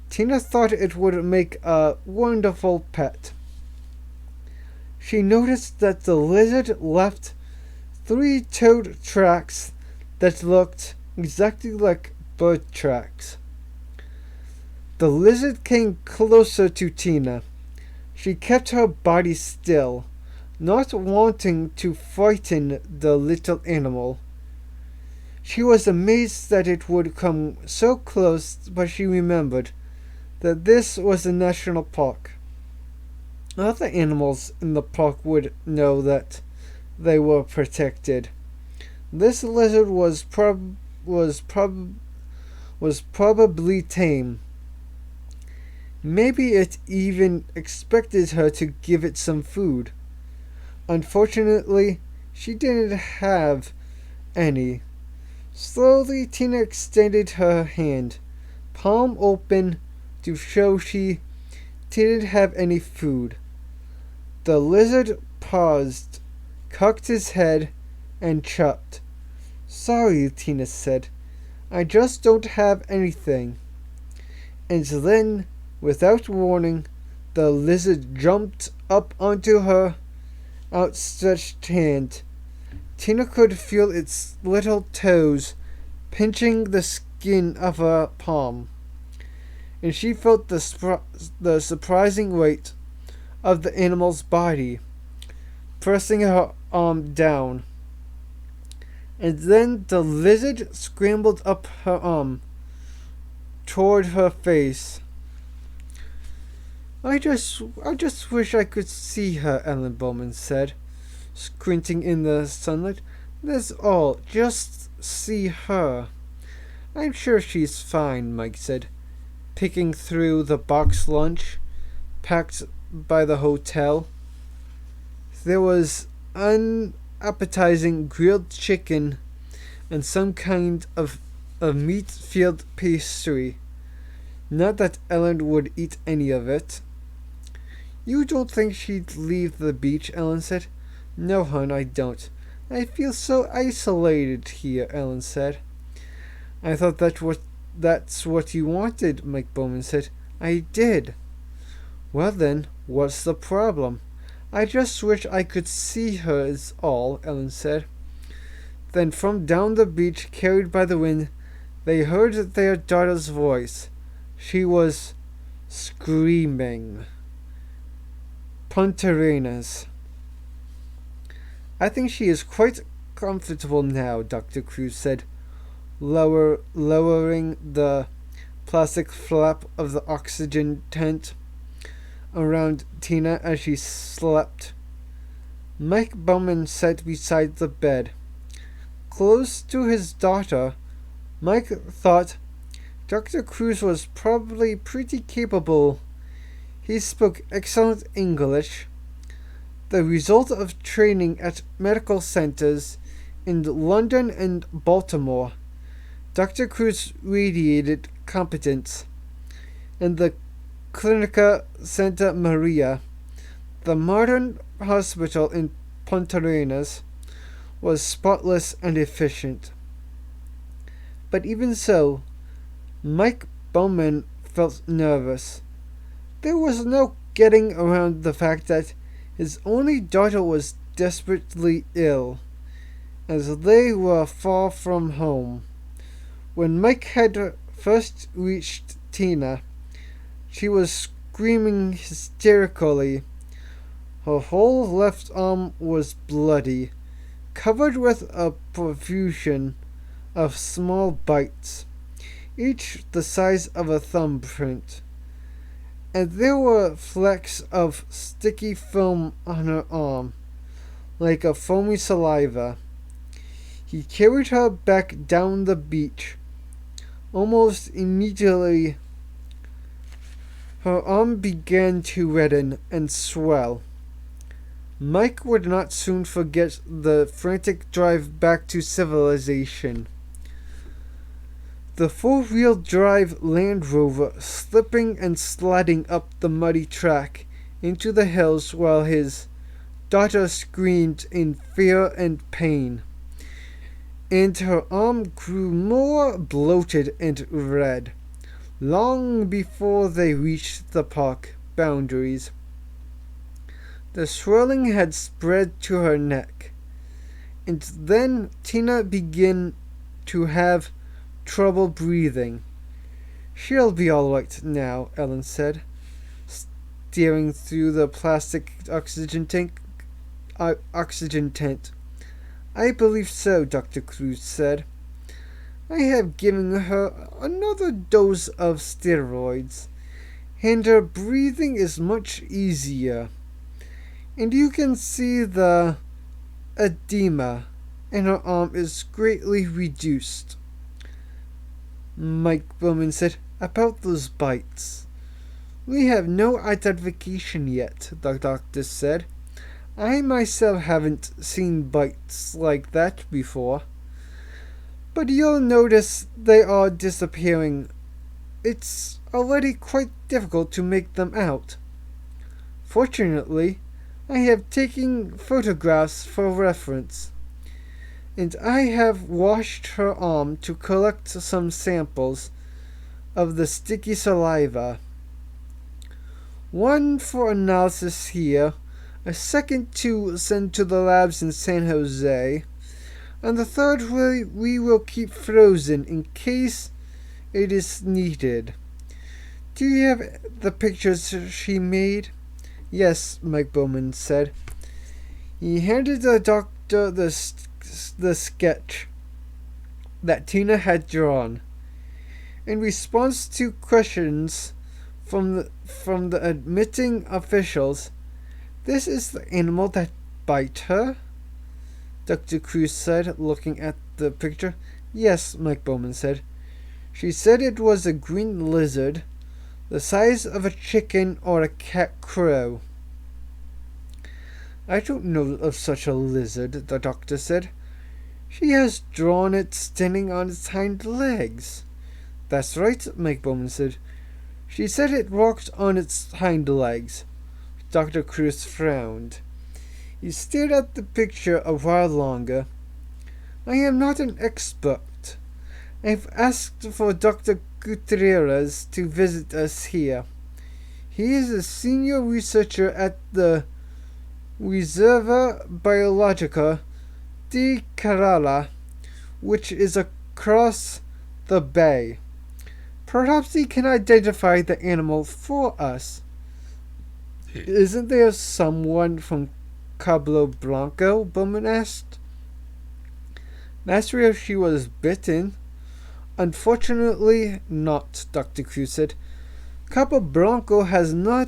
Tina thought it would make a wonderful pet. She noticed that the lizard left 3-toed tracks that looked exactly like bird tracks. The lizard came closer to Tina. She kept her body still, not wanting to frighten the little animal. She was amazed that it would come so close, but she remembered that this was a national park. Other animals in the park would know that they were protected. This lizard was probably tame. Maybe it even expected her to give it some food. Unfortunately, she didn't have any. Slowly, Tina extended her hand, palm open, to show she didn't have any food. The lizard paused, cocked his head, and chucked. Sorry, Tina said. I just don't have anything. And then, without warning, the lizard jumped up onto her outstretched hand. Tina could feel its little toes pinching the skin of her palm, and she felt the surprising weight of the animal's body pressing her arm down. And then the lizard scrambled up her arm toward her face. I just wish I could see her, Ellen Bowman said, squinting in the sunlight. That's all. Just see her. I'm sure she's fine, Mike said, picking through the box lunch packed by the hotel. There was unappetizing grilled chicken and some kind of meat-filled pastry. Not that Ellen would eat any of it. You don't think she'd leave the beach, Ellen said. No, hon, I don't. I feel so isolated here, Ellen said. I thought that's what you wanted, Mike Bowman said. I did. Well then, what's the problem? I just wish I could see her is all, Ellen said. Then from down the beach, carried by the wind, they heard their daughter's voice. She was screaming. Punta I think she is quite comfortable now, Dr. Cruz said, lowering the plastic flap of the oxygen tent around Tina as she slept. Mike Bowman sat beside the bed. Close to his daughter, Mike thought Dr. Cruz was probably pretty capable. He spoke excellent English, the result of training at medical centers in London and Baltimore. Dr. Cruz radiated competence. In the Clinica Santa Maria, the modern hospital in Punta Arenas, was spotless and efficient. But even so, Mike Bowman felt nervous. There was no getting around the fact that his only daughter was desperately ill, as they were far from home. When Mike had first reached Tina, she was screaming hysterically. Her whole left arm was bloody, covered with a profusion of small bites, each the size of a thumbprint. And there were flecks of sticky film on her arm, like a foamy saliva. He carried her back down the beach. Almost immediately, her arm began to redden and swell. Mike would not soon forget the frantic drive back to civilization. The four-wheel drive Land Rover slipping and sliding up the muddy track into the hills while his daughter screamed in fear and pain, and her arm grew more bloated and red long before they reached the park boundaries. The swelling had spread to her neck, and then Tina began to have trouble breathing. She'll be all right now, Ellen said, staring through the plastic oxygen tent. I believe so, Dr. Cruz said. I have given her another dose of steroids, and her breathing is much easier. And you can see the edema in her arm is greatly reduced. Mike Bowman said, about those bites. We have no identification yet, the doctor said. I myself haven't seen bites like that before. But you'll notice they are disappearing. It's already quite difficult to make them out. Fortunately, I have taken photographs for reference, and I have washed her arm to collect some samples of the sticky saliva. One for analysis here, a second to send to the labs in San Jose, and the third we will keep frozen in case it is needed. Do you have the pictures she made? Yes, Mike Bowman said. He handed the doctor the sketch that Tina had drawn. In response to questions from the admitting officials, this is the animal that bite her? Dr. Cruz said, looking at the picture. Yes, Mike Bowman said. She said it was a green lizard, the size of a chicken or a cat crow. I don't know of such a lizard, the doctor said. She has drawn it standing on its hind legs. That's right, Mike Bowman said. She said it walked on its hind legs. Dr. Cruz frowned. He stared at the picture a while longer. I am not an expert. I've asked for Dr. Gutierrez to visit us here. He is a senior researcher at the Reserva Biologica di Kerala, which is across the bay. Perhaps he can identify the animal for us. Isn't there someone from Cabo Blanco? Bowman asked. That's where she was bitten. Unfortunately not, Dr. Cruz said. Cabo Blanco has no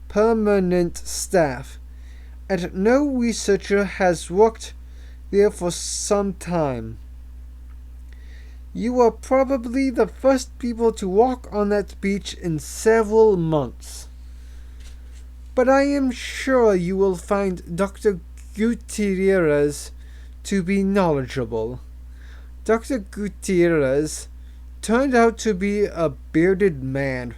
permanent staff, and no researcher has worked there for some time. You are probably the first people to walk on that beach in several months. But I am sure you will find Dr. Gutierrez to be knowledgeable. Dr. Gutierrez turned out to be a bearded man,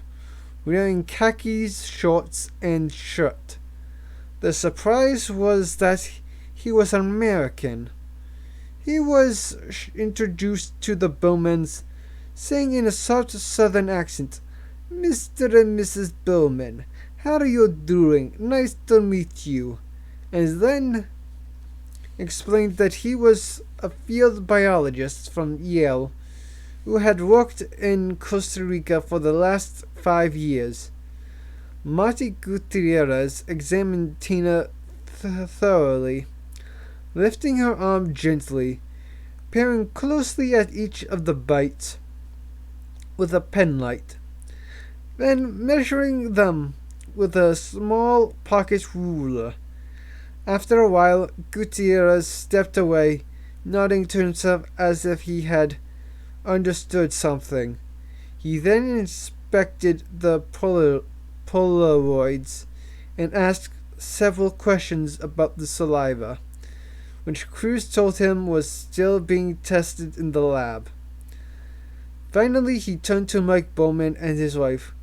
wearing khakis, shorts, and shirt. The surprise was that he was an American. He was introduced to the Bowmans, saying in a soft southern accent, Mr. and Mrs. Bowman, how are you doing? Nice to meet you. And then explained that he was a field biologist from Yale who had worked in Costa Rica for the last 5 years. Marty Gutierrez examined Tina thoroughly, lifting her arm gently, peering closely at each of the bites with a penlight, then measuring them with a small pocket ruler. After a while, Gutierrez stepped away, nodding to himself as if he had understood something. He then inspected the Polaroids and asked several questions about the saliva, which Cruz told him was still being tested in the lab. Finally, he turned to Mike Bowman and his wife,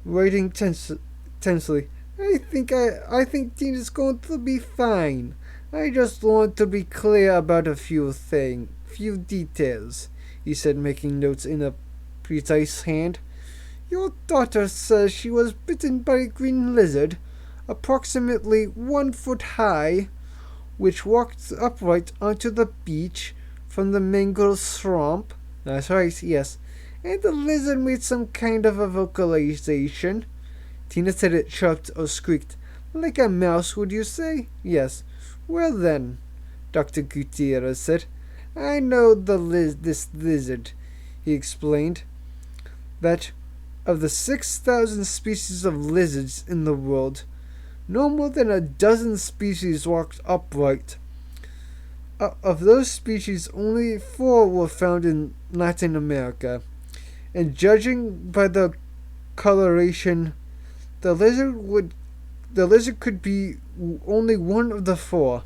waiting tensely. I think Tina's going to be fine. I just want to be clear about a few details, he said, making notes in a precise hand. Your daughter says she was bitten by a green lizard, approximately 1 foot high, which walked upright onto the beach from the mangrove swamp. That's right, yes. And the lizard made some kind of a vocalization. Tina said it chirped or squeaked. Like a mouse, would you say? Yes. Well then, Dr. Gutierrez said. I know this lizard, he explained. That of the 6,000 species of lizards in the world, no more than a dozen species walked upright Of those species, only 4 were found in Latin America, and judging by the coloration, the lizard could be only one of the 4.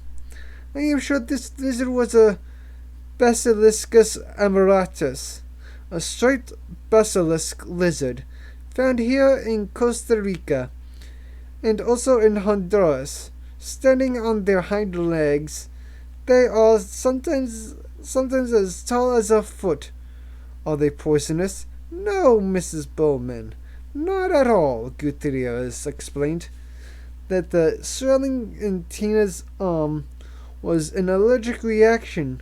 I am sure this lizard was a Basiliscus amoratus, a striped basilisk lizard found here in Costa Rica and also in Honduras. Standing on their hind legs, they are sometimes as tall as a foot. Are they poisonous? No, Mrs. Bowman, not at all, Gutierrez explained. That the swelling in Tina's arm was an allergic reaction.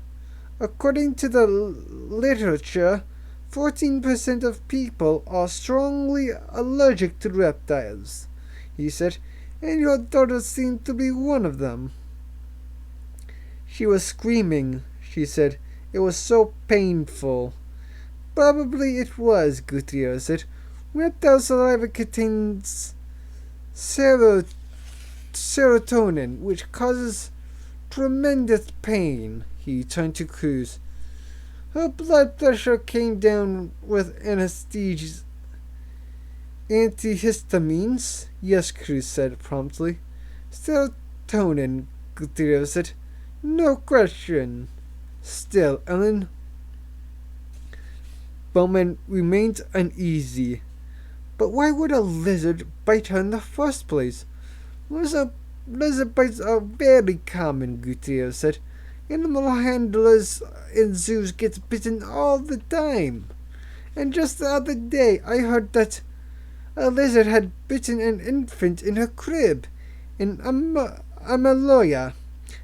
According to the literature, 14% of people are strongly allergic to reptiles, he said, and your daughter seemed to be one of them. She was screaming, she said. It was so painful. Probably it was, Gutierrez said. Reptile saliva contains serotonin, which causes tremendous pain. He turned to Cruz. Her blood pressure came down with antihistamines. Yes, Cruz said promptly. Serotonin, Gutierrez said. No question. Still, Ellen. Bowman remained uneasy. But why would a lizard bite her in the first place? Lizard bites are very common, Gutierrez said. Animal handlers in zoos get bitten all the time. And just the other day I heard that a lizard had bitten an infant in her crib in Amaloya,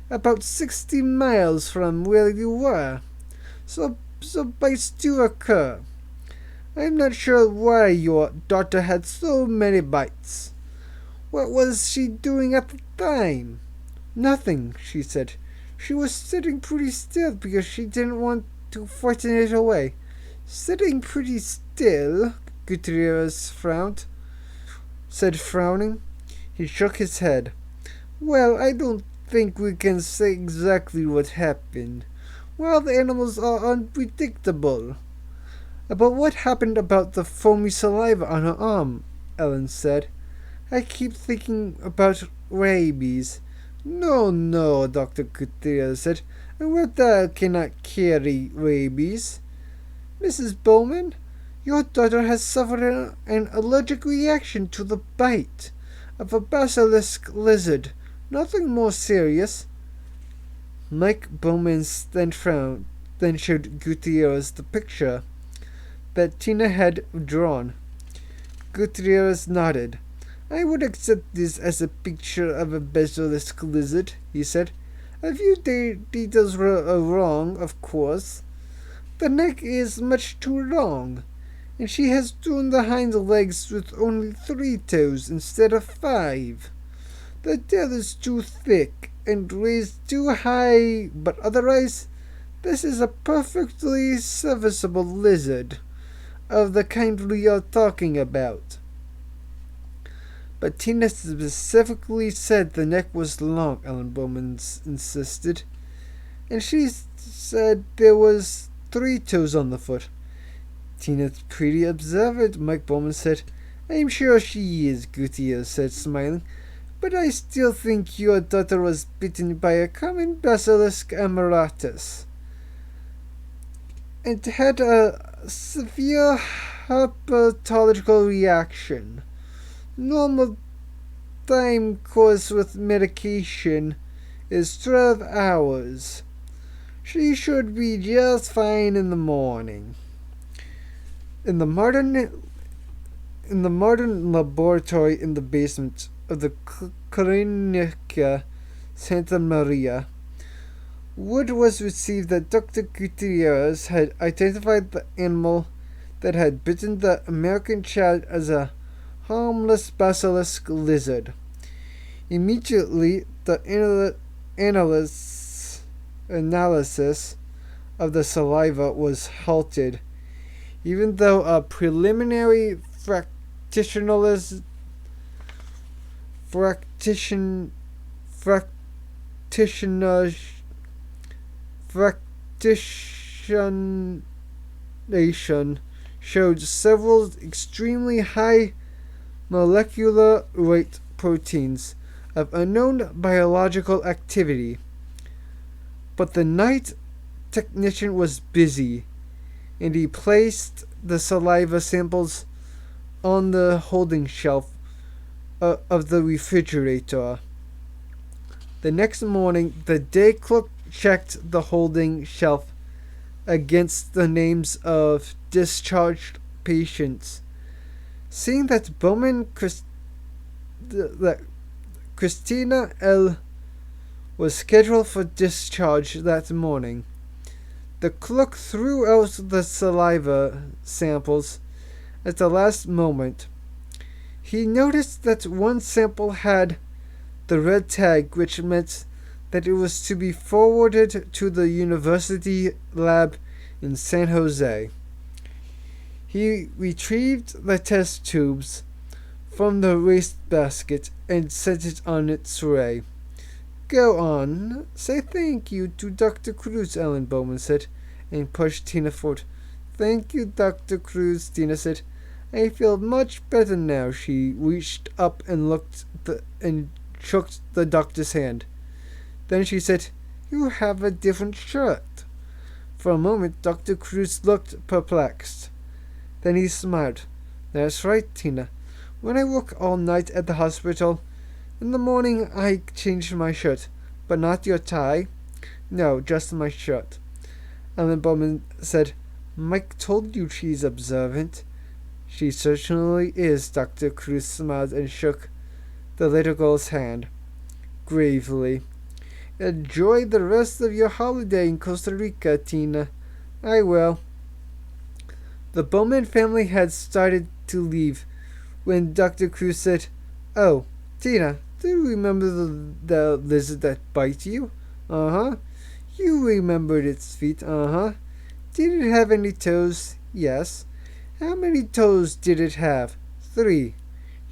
about 60 miles from where you were. So bites do occur. I'm not sure why your daughter had so many bites. What was she doing at the time? Nothing, she said. She was sitting pretty still because she didn't want to frighten it away. Sitting pretty still, Gutierrez said frowning. He shook his head. Well, I don't think we can say exactly what happened. Wild animals are unpredictable. But what happened about the foamy saliva on her arm? Ellen said. I keep thinking about rabies. No, Dr. Gutierrez said. A reptile cannot carry rabies. Mrs. Bowman, your daughter has suffered an allergic reaction to the bite of a basilisk lizard. Nothing more serious. Mike Bowman then frowned, then showed Gutierrez the picture that Tina had drawn. Gutierrez nodded. I would accept this as a picture of a basilisk lizard, he said. A few details were wrong, of course. The neck is much too long, and she has drawn the hind legs with only 3 toes instead of 5. The tail is too thick and raised too high, but otherwise, this is a perfectly serviceable lizard of the kind we are talking about. But Tina specifically said the neck was long, Ellen Bowman insisted. And she said there was 3 toes on the foot. Tina's pretty observant, Mike Bowman said. I'm sure she is, Gutierrez said, smiling. But I still think your daughter was bitten by a common Basilisk amoratus and had a severe herpetological reaction. Normal time course with medication is 12 hours. She should be just fine in the morning. In the modern laboratory in the basement of the Clinica Santa Maria, word was received that Dr. Gutierrez had identified the animal that had bitten the American child as a harmless basilisk lizard. Immediately, the analysis of the saliva was halted, even though a preliminary fractionation fractionation showed several extremely high molecular weight proteins of unknown biological activity. But the night technician was busy, and he placed the saliva samples on the holding shelf of the refrigerator. The next morning, the day clerk checked the holding shelf against the names of discharged patients. Seeing that Christina L. was scheduled for discharge that morning, the clerk threw out the saliva samples at the last moment. He noticed that one sample had the red tag, which meant that it was to be forwarded to the university lab in San Jose. He retrieved the test tubes from the wastebasket and set it on its tray. "Go on, say thank you to Dr. Cruz," Ellen Bowman said, and pushed Tina forward. "Thank you, Dr. Cruz," Tina said. "I feel much better now." She reached up and shook the doctor's hand. Then she said, "You have a different shirt." For a moment, Dr. Cruz looked perplexed. Then he smiled. "That's right, Tina. When I work all night at the hospital, in the morning I change my shirt. But not your tie." "No, just my shirt." Ellen Bowman said, "Mike told you she's observant." "She certainly is." Dr. Cruz smiled and shook the little girl's hand gravely. "Enjoy the rest of your holiday in Costa Rica, Tina." "I will." The Bowman family had started to leave when Dr. Cruz said, "Oh, Tina, do you remember the lizard that bit you?" "Uh-huh." "You remembered its feet?" "Uh-huh." "Did it have any toes?" "Yes." "How many toes did it have?" "3,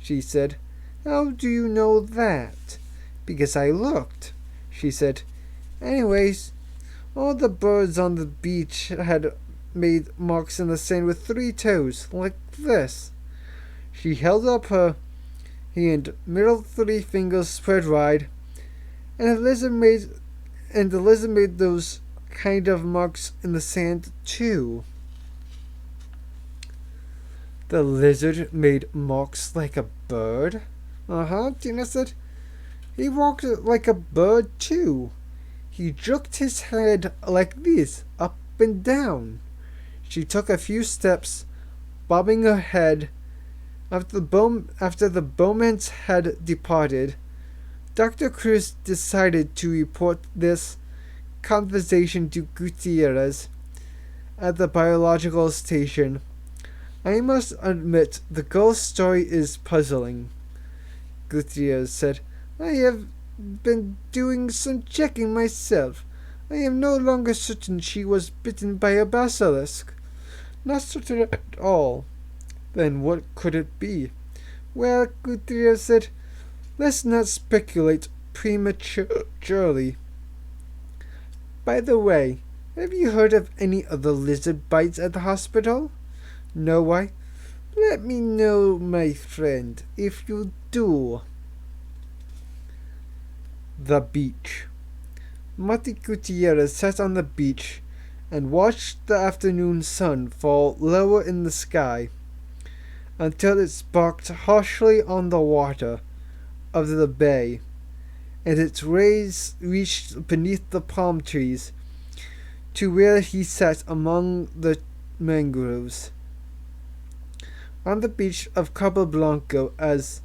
she said. "How do you know that?" "Because I looked," she said. "Anyways, all the birds on the beach had made marks in the sand with 3 toes, like this." She held up her hand, middle 3 fingers spread wide, and the lizard made those kind of marks in the sand too. "The lizard made marks like a bird?" "Uh-huh," Tina said. "He walked like a bird too. He jerked his head like this, up and down." She took a few steps, bobbing her head. After the Bowmans had departed, Dr. Cruz decided to report this conversation to Gutierrez at the biological station. "I must admit the girl's story is puzzling," Gutierrez said. "I have been doing some checking myself. I am no longer certain she was bitten by a basilisk. Not certain at all." "Then what could it be?" "Well," Gutierrez said, "let's not speculate prematurely. By the way, have you heard of any other lizard bites at the hospital?" "No, why?" "Let me know, my friend, if you do." The beach. Marty Gutierrez sat on the beach and watched the afternoon sun fall lower in the sky until it sparkled harshly on the water of the bay, and its rays reached beneath the palm trees to where he sat among the mangroves. On the beach of Cabo Blanco, as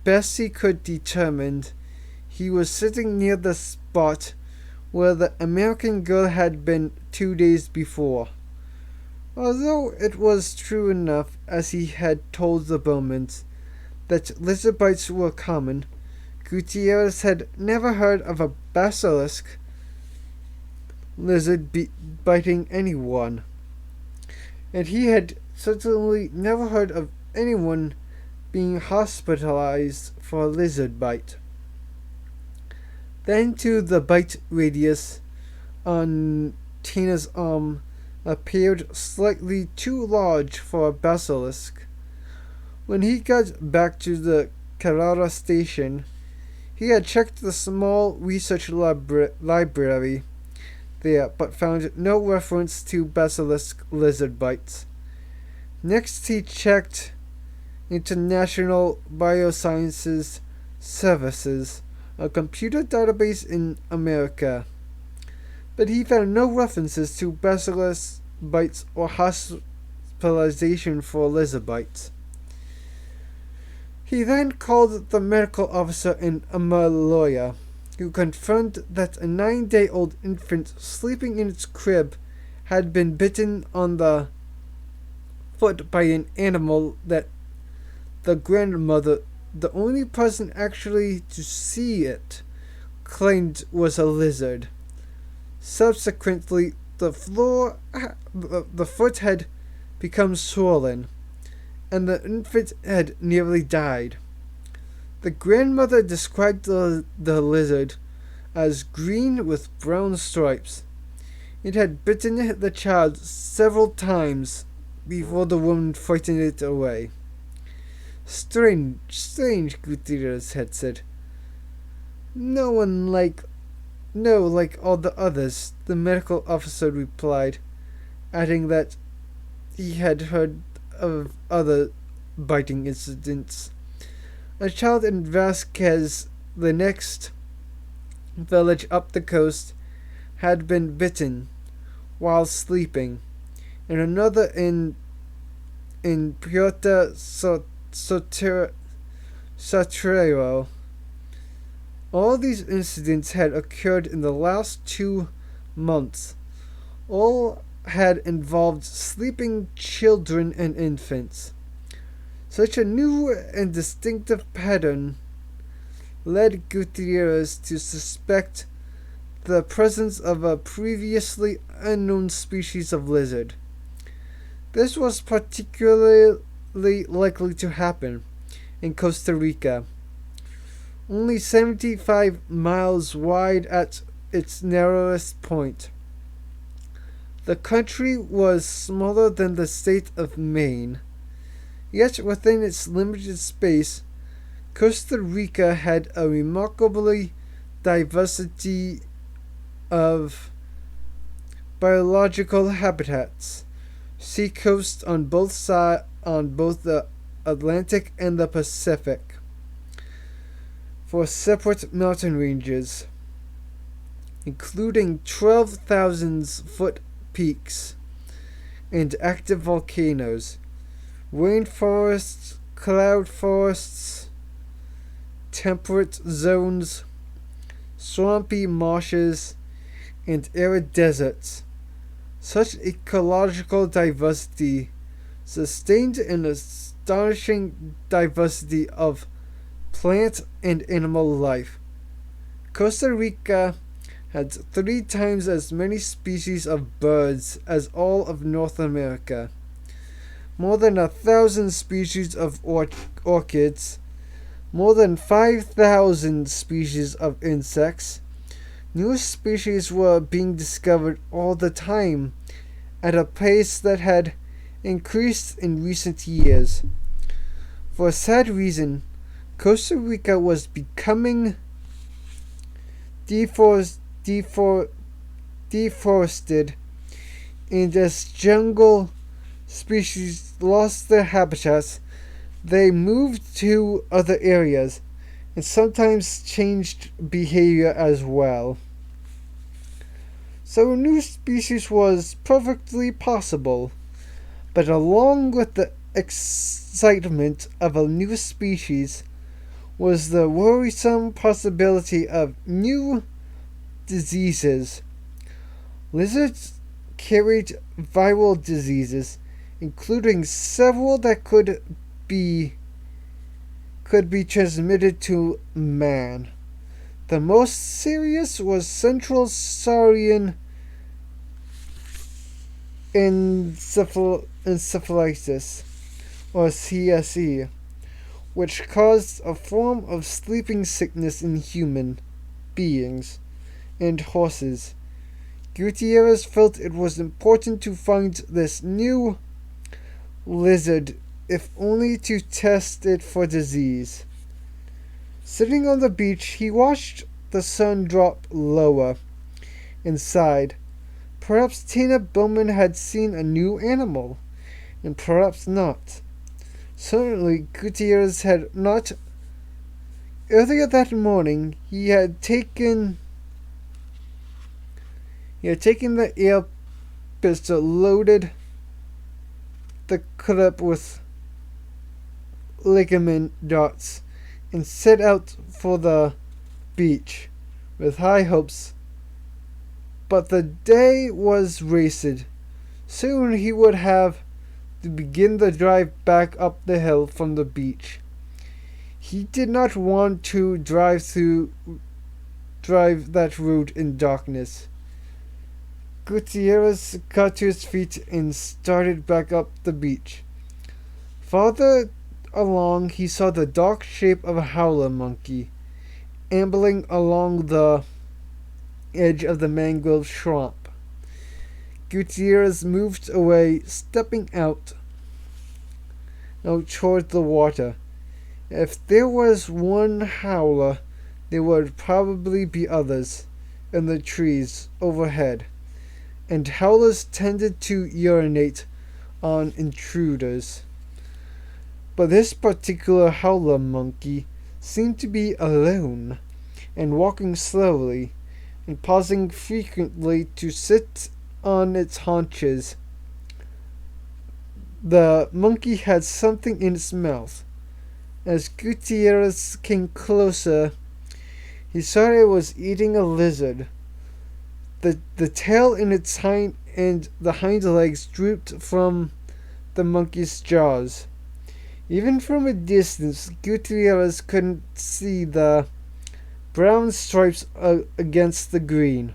best he could determine, he was sitting near the spot where the American girl had been 2 days before. Although it was true enough, as he had told the Bowmans, that lizard bites were common, Gutierrez had never heard of a basilisk lizard biting anyone, and he had certainly never heard of anyone being hospitalized for a lizard bite. Then, to the bite radius on Tina's arm appeared slightly too large for a basilisk. When he got back to the Carrara station, he had checked the small research library there, but found no reference to basilisk lizard bites. Next, he checked International Biosciences Services, a computer database in America, but he found no references to basilisk bites or hospitalization for lizard bites. He then called the medical officer in Amaloya, who confirmed that a 9-day-old infant sleeping in its crib had been bitten on the foot by an animal that the grandmother, the only person actually to see it, claimed was a lizard. Subsequently, the foot had become swollen, and the infant had nearly died. The grandmother described the lizard as green with brown stripes. It had bitten the child several times before the woman frightened it away. Strange, Gutierrez had said. No, like all the others, the medical officer replied, adding that he had heard of other biting incidents. A child in Vasquez, the next village up the coast, had been bitten while sleeping, and another in Puerto Sotrero. All these incidents had occurred in the last 2 months. All had involved sleeping children and infants. Such a new and distinctive pattern led Gutierrez to suspect the presence of a previously unknown species of lizard. This was particularly likely to happen in Costa Rica, only 75 miles wide at its narrowest point. The country was smaller than the state of Maine, yet within its limited space, Costa Rica had a remarkably diversity of biological habitats, seacoasts on both the Atlantic and the Pacific, for separate mountain ranges, including 12,000-foot peaks and active volcanoes, rainforests, cloud forests, temperate zones, swampy marshes, and arid deserts. Such ecological diversity sustained an astonishing diversity of plant and animal life. Costa Rica had 3 times as many species of birds as all of North America, more than 1,000 species of orchids, more than 5,000 species of insects. New species were being discovered all the time at a pace that had increased in recent years. For a sad reason, Costa Rica was becoming deforested, and as jungle species lost their habitats, they moved to other areas and sometimes changed behavior as well. So a new species was perfectly possible, but along with the excitement of a new species was the worrisome possibility of new diseases. Lizards carried viral diseases, including several that could be transmitted to man. The most serious was Central Saurian encephalitis, or CSE, which caused a form of sleeping sickness in human beings and horses, Gutierrez felt it was important to find this new lizard, if only to test it for disease. Sitting on the beach, he watched the sun drop lower and sighed. Perhaps Tina Bowman had seen a new animal, and perhaps not. Certainly, Gutierrez had not. Earlier that morning, he had taken the air pistol, loaded the clip with ligament darts, and set out for the beach with high hopes. But the day was racing. Soon he would have to begin the drive back up the hill from the beach. He did not want to drive that road in darkness. Gutierrez got to his feet and started back up the beach. Farther along, he saw the dark shape of a howler monkey ambling along the edge of the mangrove swamp. Gutierrez moved away, stepping out toward the water. If there was one howler, there would probably be others in the trees overhead, and howlers tended to urinate on intruders. But this particular howler monkey seemed to be alone, and walking slowly, and pausing frequently to sit on its haunches. The monkey had something in its mouth. As Gutierrez came closer, he saw it was eating a lizard. The tail and the hind legs drooped from the monkey's jaws. Even from a distance, Gutierrez couldn't see the brown stripes against the green.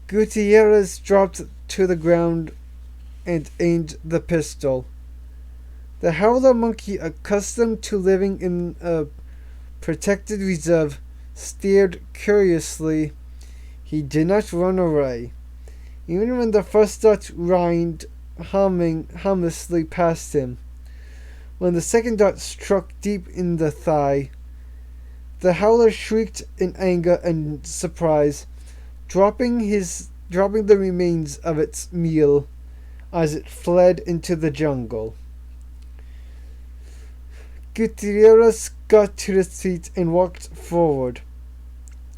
Gutierrez dropped to the ground and aimed the pistol. The howler monkey, accustomed to living in a protected reserve, stared curiously. He did not run away. Even when the first dart rhined harmlessly past him. When the second dart struck deep in the thigh, the howler shrieked in anger and surprise, dropping the remains of its meal as it fled into the jungle. Gutierrez got to his feet and walked forward.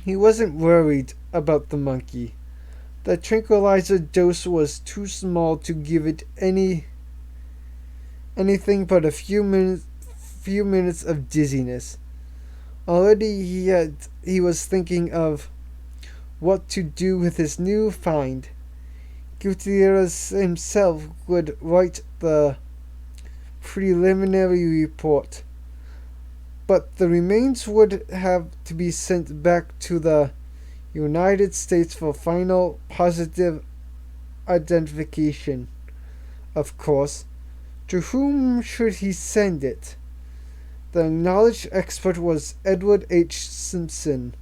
He wasn't worried about the monkey. The tranquilizer dose was too small to give it anything but a few minutes of dizziness. Already he was thinking of what to do with his new find. Gutierrez himself would write the preliminary report, but the remains would have to be sent back to the United States for final positive identification. Of course, to whom should he send it? The acknowledged expert was Edward H. Simpson,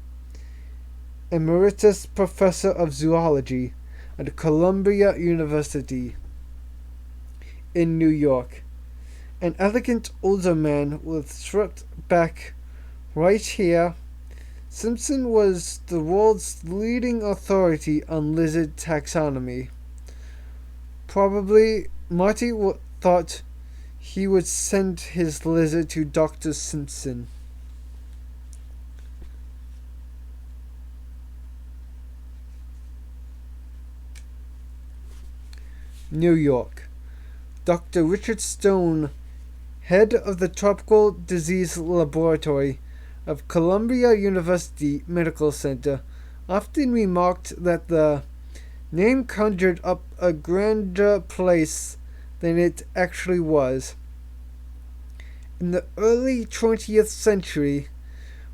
Emeritus Professor of Zoology at Columbia University in New York. An elegant older man with swept back right hair, Simpson was the world's leading authority on lizard taxonomy. Probably Marty thought he would send his lizard to Dr. Simpson. New York. Dr. Richard Stone, head of the Tropical Disease Laboratory of Columbia University Medical Center, often remarked that the name conjured up a grander place than it actually was. In the early 20th century,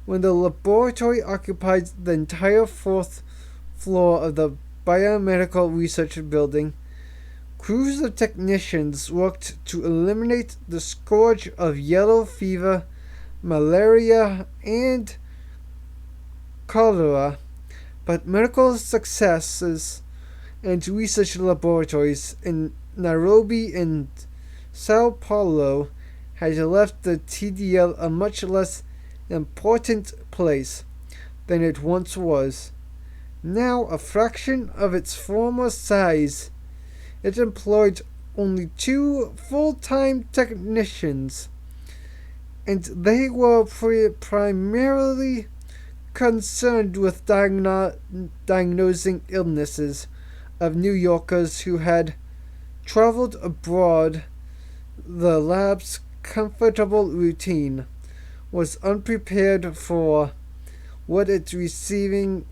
when the laboratory occupied the entire fourth floor of the Biomedical Research Building, crews of technicians worked to eliminate the scourge of yellow fever, malaria, and cholera But medical successes and research laboratories in Nairobi and Sao Paulo had left the TDL a much less important place than it once was. Now a fraction of its former size, it employed only 2 full-time technicians, and they were primarily concerned with diagnosing illnesses of New Yorkers who had traveled abroad. The lab's comfortable routine was unprepared for what it received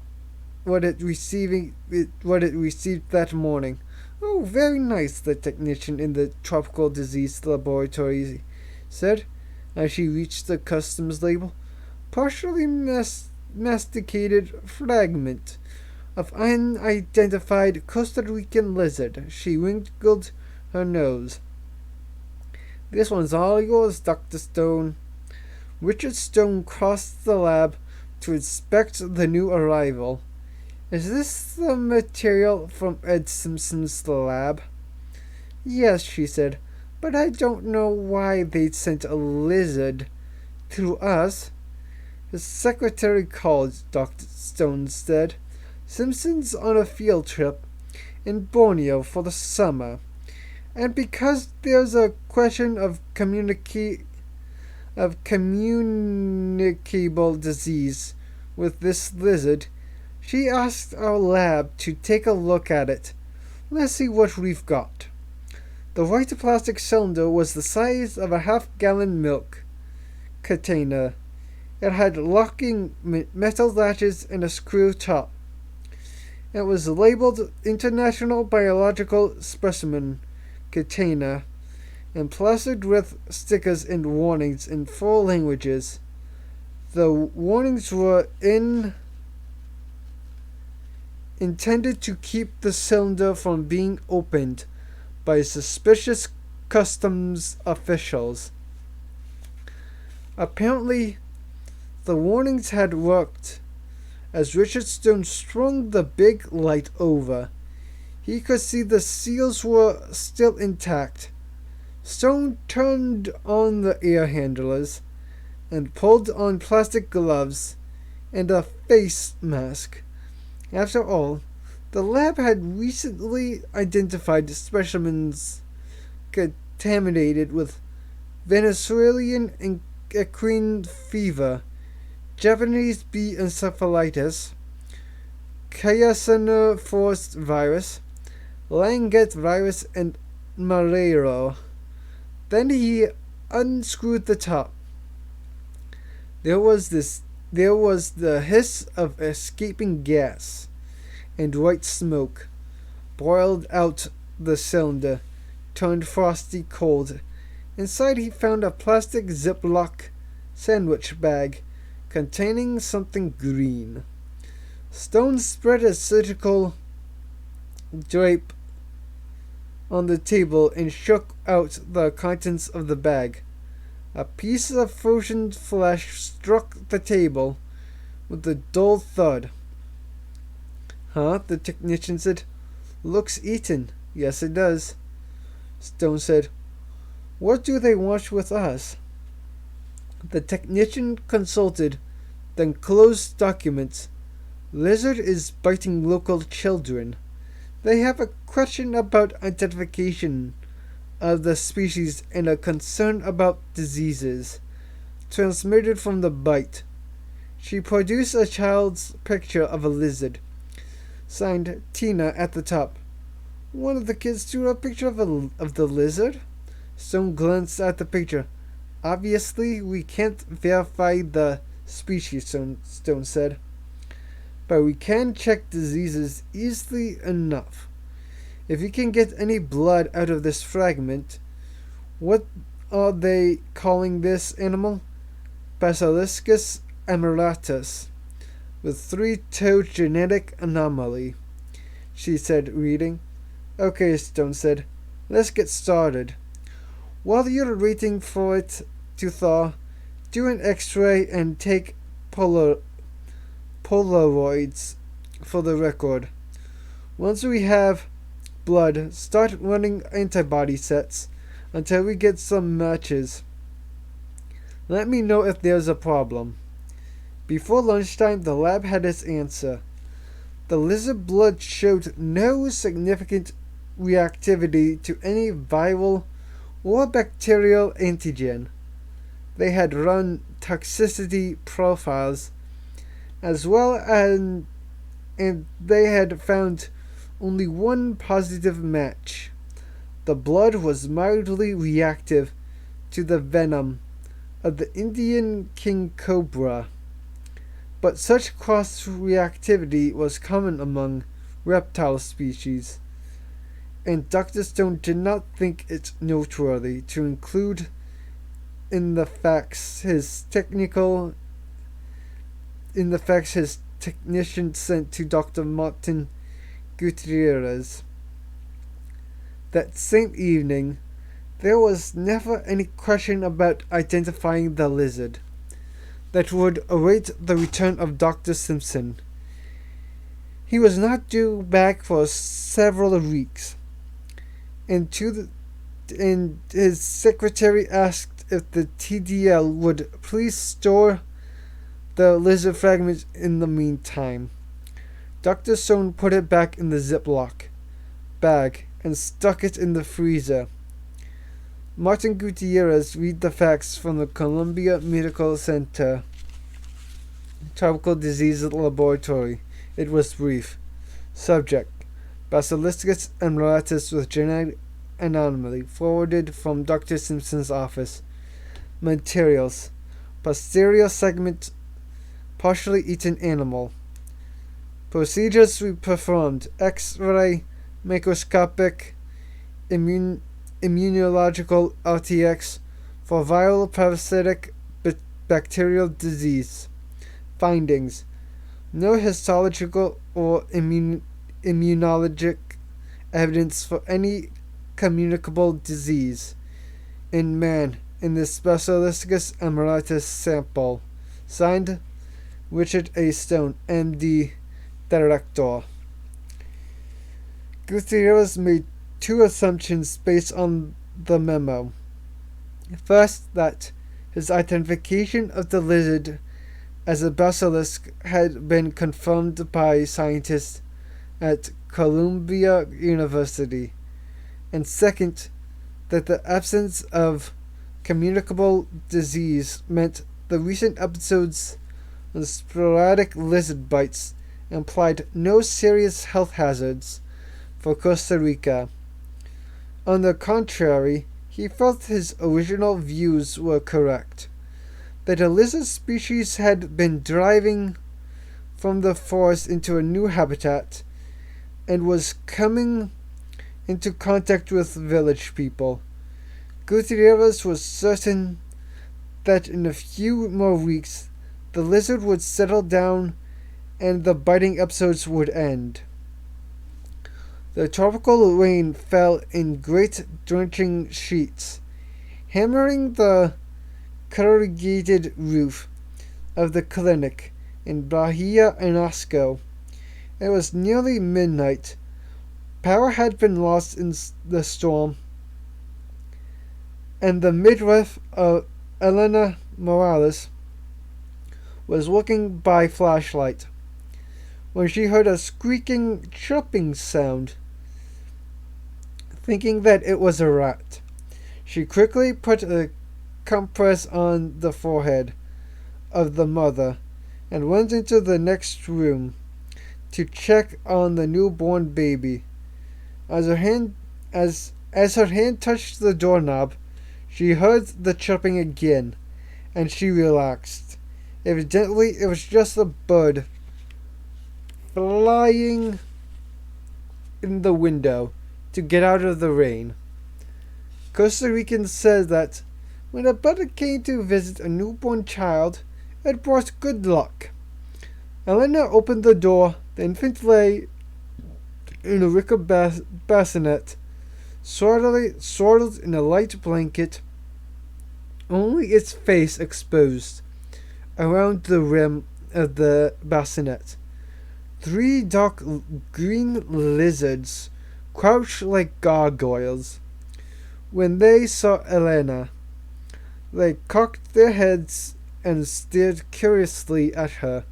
that morning. "Oh, very nice," the technician in the tropical disease laboratory said as she reached the customs label. "Partially masticated fragment of unidentified Costa Rican lizard." She wrinkled her nose. "This one's all yours, Dr. Stone." Richard Stone crossed the lab to inspect the new arrival. "Is this the material from Ed Simpson's lab?" "Yes," she said, "but I don't know why they'd sent a lizard to us." His secretary called, Dr. Stone said. "Simpson's on a field trip in Borneo for the summer, and because there's a question of communicable disease with this lizard, she asked our lab to take a look at it. Let's see what we've got." The white plastic cylinder was the size of a half-gallon milk container. It had locking metal latches and a screw top. It was labeled International Biological Specimen Container and plastered with stickers and warnings in 4 languages. The warnings were intended to keep the cylinder from being opened by suspicious customs officials. Apparently, the warnings had worked. As Richard Stone strung the big light over, he could see the seals were still intact. Stone turned on the air handlers and pulled on plastic gloves and a face mask. After all, the lab had recently identified specimens contaminated with Venezuelan and equine fever, Japanese bee encephalitis, Kayasana-forced virus, Langet virus, and malaria. Then he unscrewed the top. There was the hiss of escaping gas, and white smoke boiled out the cylinder, turned frosty cold. Inside he found a plastic Ziploc sandwich bag containing something green. Stone spread a surgical drape on the table and shook out the contents of the bag. A piece of frozen flesh struck the table with a dull thud. "Huh?" the technician said. "Looks eaten." "Yes, it does," Stone said. "What do they want with us?" The technician consulted, then closed documents. "Lizard is biting local children. They have a question about identification of the species and a concern about diseases transmitted from the bite." She produced a child's picture of a lizard, signed Tina at the top. "One of the kids drew a picture of the lizard?" Stone glanced at the picture. "Obviously, we can't verify the species," Stone said. "But we can check diseases easily enough. If you can get any blood out of this fragment." "What are they calling this animal?" "Basiliscus emeritus, with 3-toe genetic anomaly," she said, reading. "Okay," Stone said. "Let's get started. While you're waiting for it to thaw, do an X-ray and take Polaroids for the record. Once we have blood, start running antibody sets until we get some matches. Let me know if there's a problem. Before lunchtime, the lab had its answer. The lizard blood showed no significant reactivity to any viral or bacterial antigen. They had run toxicity profiles as well, and they had found only one positive match. The blood was mildly reactive to the venom of the Indian king cobra, but such cross-reactivity was common among reptile species, and Dr. Stone did not think it noteworthy to include in the facts his technician sent to Dr. Martin Gutierrez. That same evening, there was never any question about identifying the lizard that would await the return of Dr. Simpson. He was not due back for several weeks, and his secretary asked if the TDL would please store the lizard fragment in the meantime. Dr. Stone put it back in the Ziploc bag and stuck it in the freezer. Martin Gutierrez read the facts from the Columbia Medical Center Tropical Disease Laboratory. It was brief. Subject: Basiliscus emeritus with genetic anomaly, forwarded from Dr. Simpson's office. Materials: posterior segment, partially eaten animal. Procedures we performed: X-ray, microscopic, immunological RTX for viral parasitic bacterial disease. Findings: no histological or immunologic evidence for any communicable disease in man in this Basiliscus emeritus sample. Signed, Richard A. Stone, M.D., Director. Gutierrez made two assumptions based on the memo. First, that his identification of the lizard as a basilisk had been confirmed by scientists at Columbia University, and second, that the absence of communicable disease meant the recent episodes of sporadic lizard bites implied no serious health hazards for Costa Rica. On the contrary, he felt his original views were correct, that a lizard species had been driving from the forest into a new habitat and was coming into contact with village people. Gutierrez was certain that in a few more weeks the lizard would settle down and the biting episodes would end. The tropical rain fell in great drenching sheets, hammering the corrugated roof of the clinic in Bahia Anasco. It was nearly midnight. Power had been lost in the storm, and the midwife, Elena Morales, was working by flashlight when she heard a squeaking, chirping sound. Thinking that it was a rat, she quickly put a compress on the forehead of the mother and went into the next room to check on the newborn baby. As her hand touched the doorknob, she heard the chirping again, and she relaxed. Evidently, it was just a bird flying in the window to get out of the rain. Costa Ricans said that when a bird came to visit a newborn child, it brought good luck. Elena opened the door. The infant lay in a wicker bassinet, swaddled in a light blanket, only its face exposed around the rim of the bassinet. Three dark green lizards crouched like gargoyles. When they saw Elena, they cocked their heads and stared curiously at her,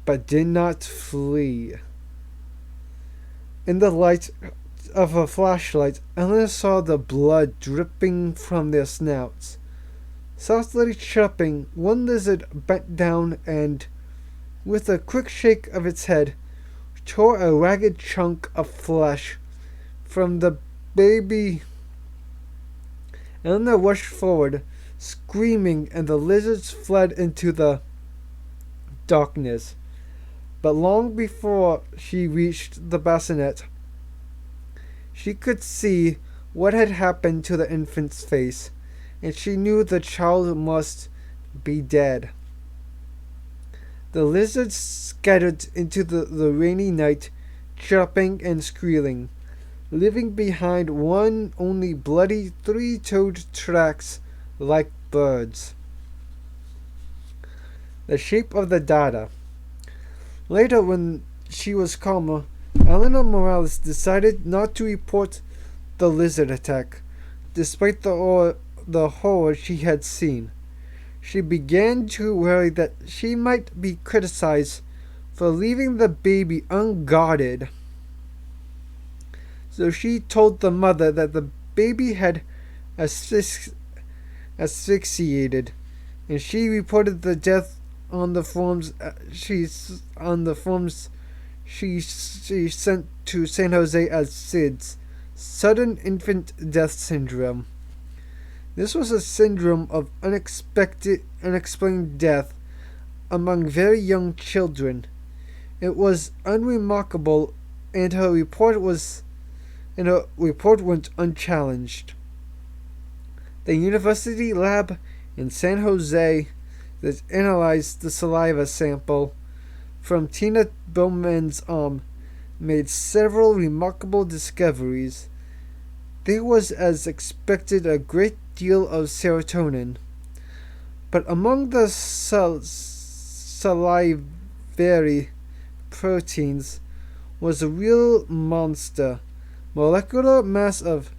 but did not flee. In the light of a flashlight, Elena saw the blood dripping from their snouts. Softly chirping, one lizard bent down and, with a quick shake of its head, tore a ragged chunk of flesh from the baby. Elena rushed forward, screaming, and the lizards fled into the darkness. But long before she reached the bassinet, she could see what had happened to the infant's face, and she knew the child must be dead. The lizards scattered into the rainy night, chirping and squealing, leaving behind one only bloody three-toed tracks like birds. The shape of the data. Later, when she was calmer, Elena Morales decided not to report the lizard attack, despite the horror she had seen. She began to worry that she might be criticized for leaving the baby unguarded. So she told the mother that the baby had asphyxiated, and she reported the death on the forms she sent to San Jose as SIDS, Sudden Infant Death Syndrome. This was a syndrome of unexplained death among very young children. It was unremarkable, and her report went unchallenged. The university lab in San Jose that analyzed the saliva sample from Tina Bowman's arm made several remarkable discoveries. There was, as expected, a great deal of serotonin, but among the salivary proteins was a real monster, molecular mass of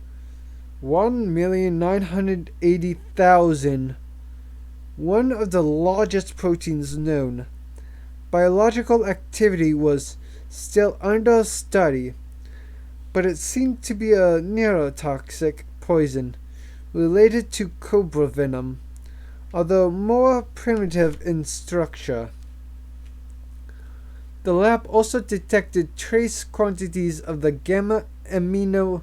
1,980,000, one of the largest proteins known. Biological activity was still under study, but it seemed to be a neurotoxic poison related to cobra venom, although more primitive in structure. The lab also detected trace quantities of the gamma amino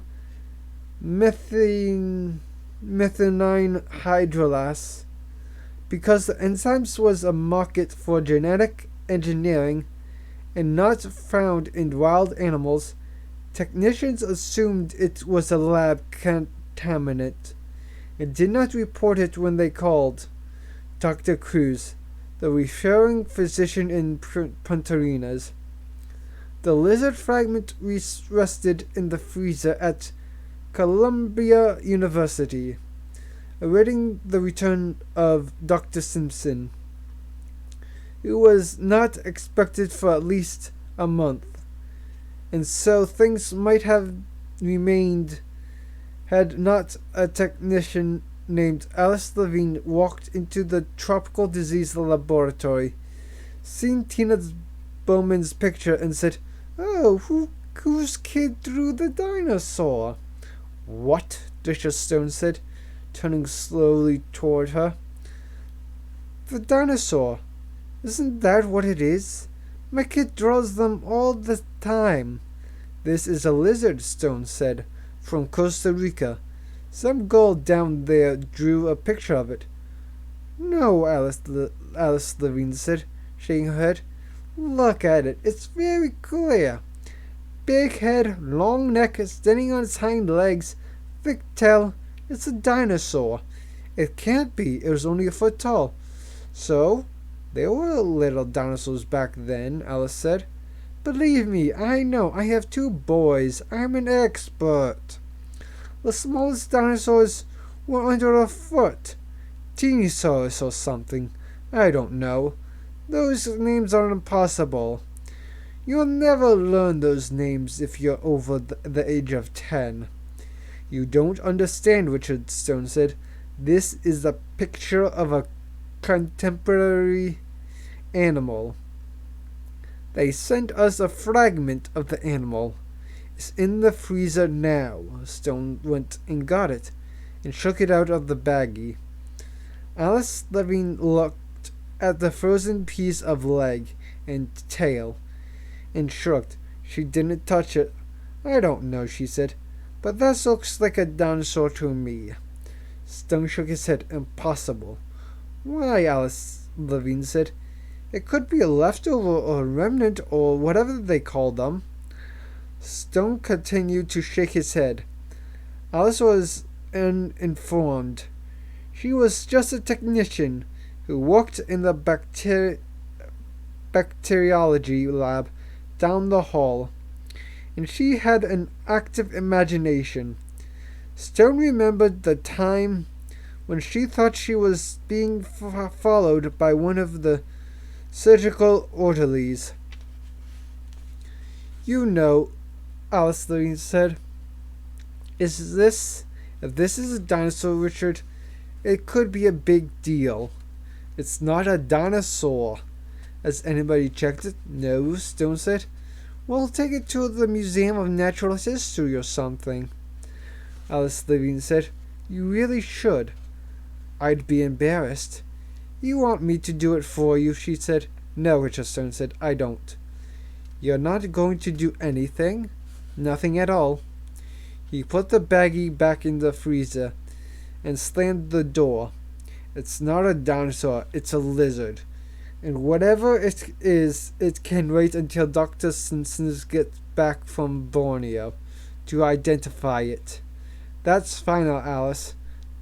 methionine hydrolase. Because the enzymes was a market for genetic engineering and not found in wild animals, technicians assumed it was a lab contaminant and did not report it when they called Dr. Cruz, the referring physician in Punta Arenas. The lizard fragment rested in the freezer at Columbia University, awaiting the return of Dr. Simpson, who was not expected for at least a month, and so things might have remained had not a technician named Alice Levine walked into the tropical disease laboratory, seen Tina Bowman's picture, and said, "Oh, whose kid drew the dinosaur?" "What?" Dr. Stone said, turning slowly toward her. "The dinosaur. Isn't that what it is? My kid draws them all the time." "This is a lizard," Stone said, "from Costa Rica. Some girl down there drew a picture of it." "No," Alice Levine said, shaking her head. "Look at it. It's very clear. Big head, long neck, standing on its hind legs, thick tail. It's a dinosaur." "It can't be. It was only a foot tall." "So, there were little dinosaurs back then," Alice said. "Believe me, I know. I have 2 boys. I'm an expert. The smallest dinosaurs were under a foot. Teenosaurus or something. I don't know. Those names are impossible. You'll never learn those names if you're over the age of 10. You don't understand, Richard Stone said. This is a picture of a contemporary animal. They sent us a fragment of the animal. It's in the freezer now. Stone went and got it, and shook it out of the baggie. Alice Levine looked at the frozen piece of leg and tail, and shrugged. She didn't touch it. I don't know, she said, but that looks like a dinosaur to me. Stone shook his head. Impossible. Why, Alice Levine said. It could be a leftover or a remnant or whatever they call them. Stone continued to shake his head. Alice was uninformed. She was just a technician who worked in the bacteriology lab down the hall, and she had an active imagination. Stone remembered the time when she thought she was being followed by one of the surgical orderlies. You know, Alice Levine said, if this is a dinosaur, Richard, it could be a big deal. It's not a dinosaur. Has anybody checked it? No, Stone said. Well, take it to the Museum of Natural History or something. Alice Levine said, You really should. I'd be embarrassed. You want me to do it for you, she said. No, Richard Stone said, I don't. You're not going to do anything? Nothing at all. He put the baggie back in the freezer and slammed the door. It's not a dinosaur, it's a lizard. And whatever it is, it can wait until Dr. Simpson gets back from Borneo to identify it. That's final, Alice.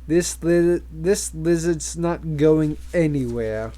This lizard's not going anywhere.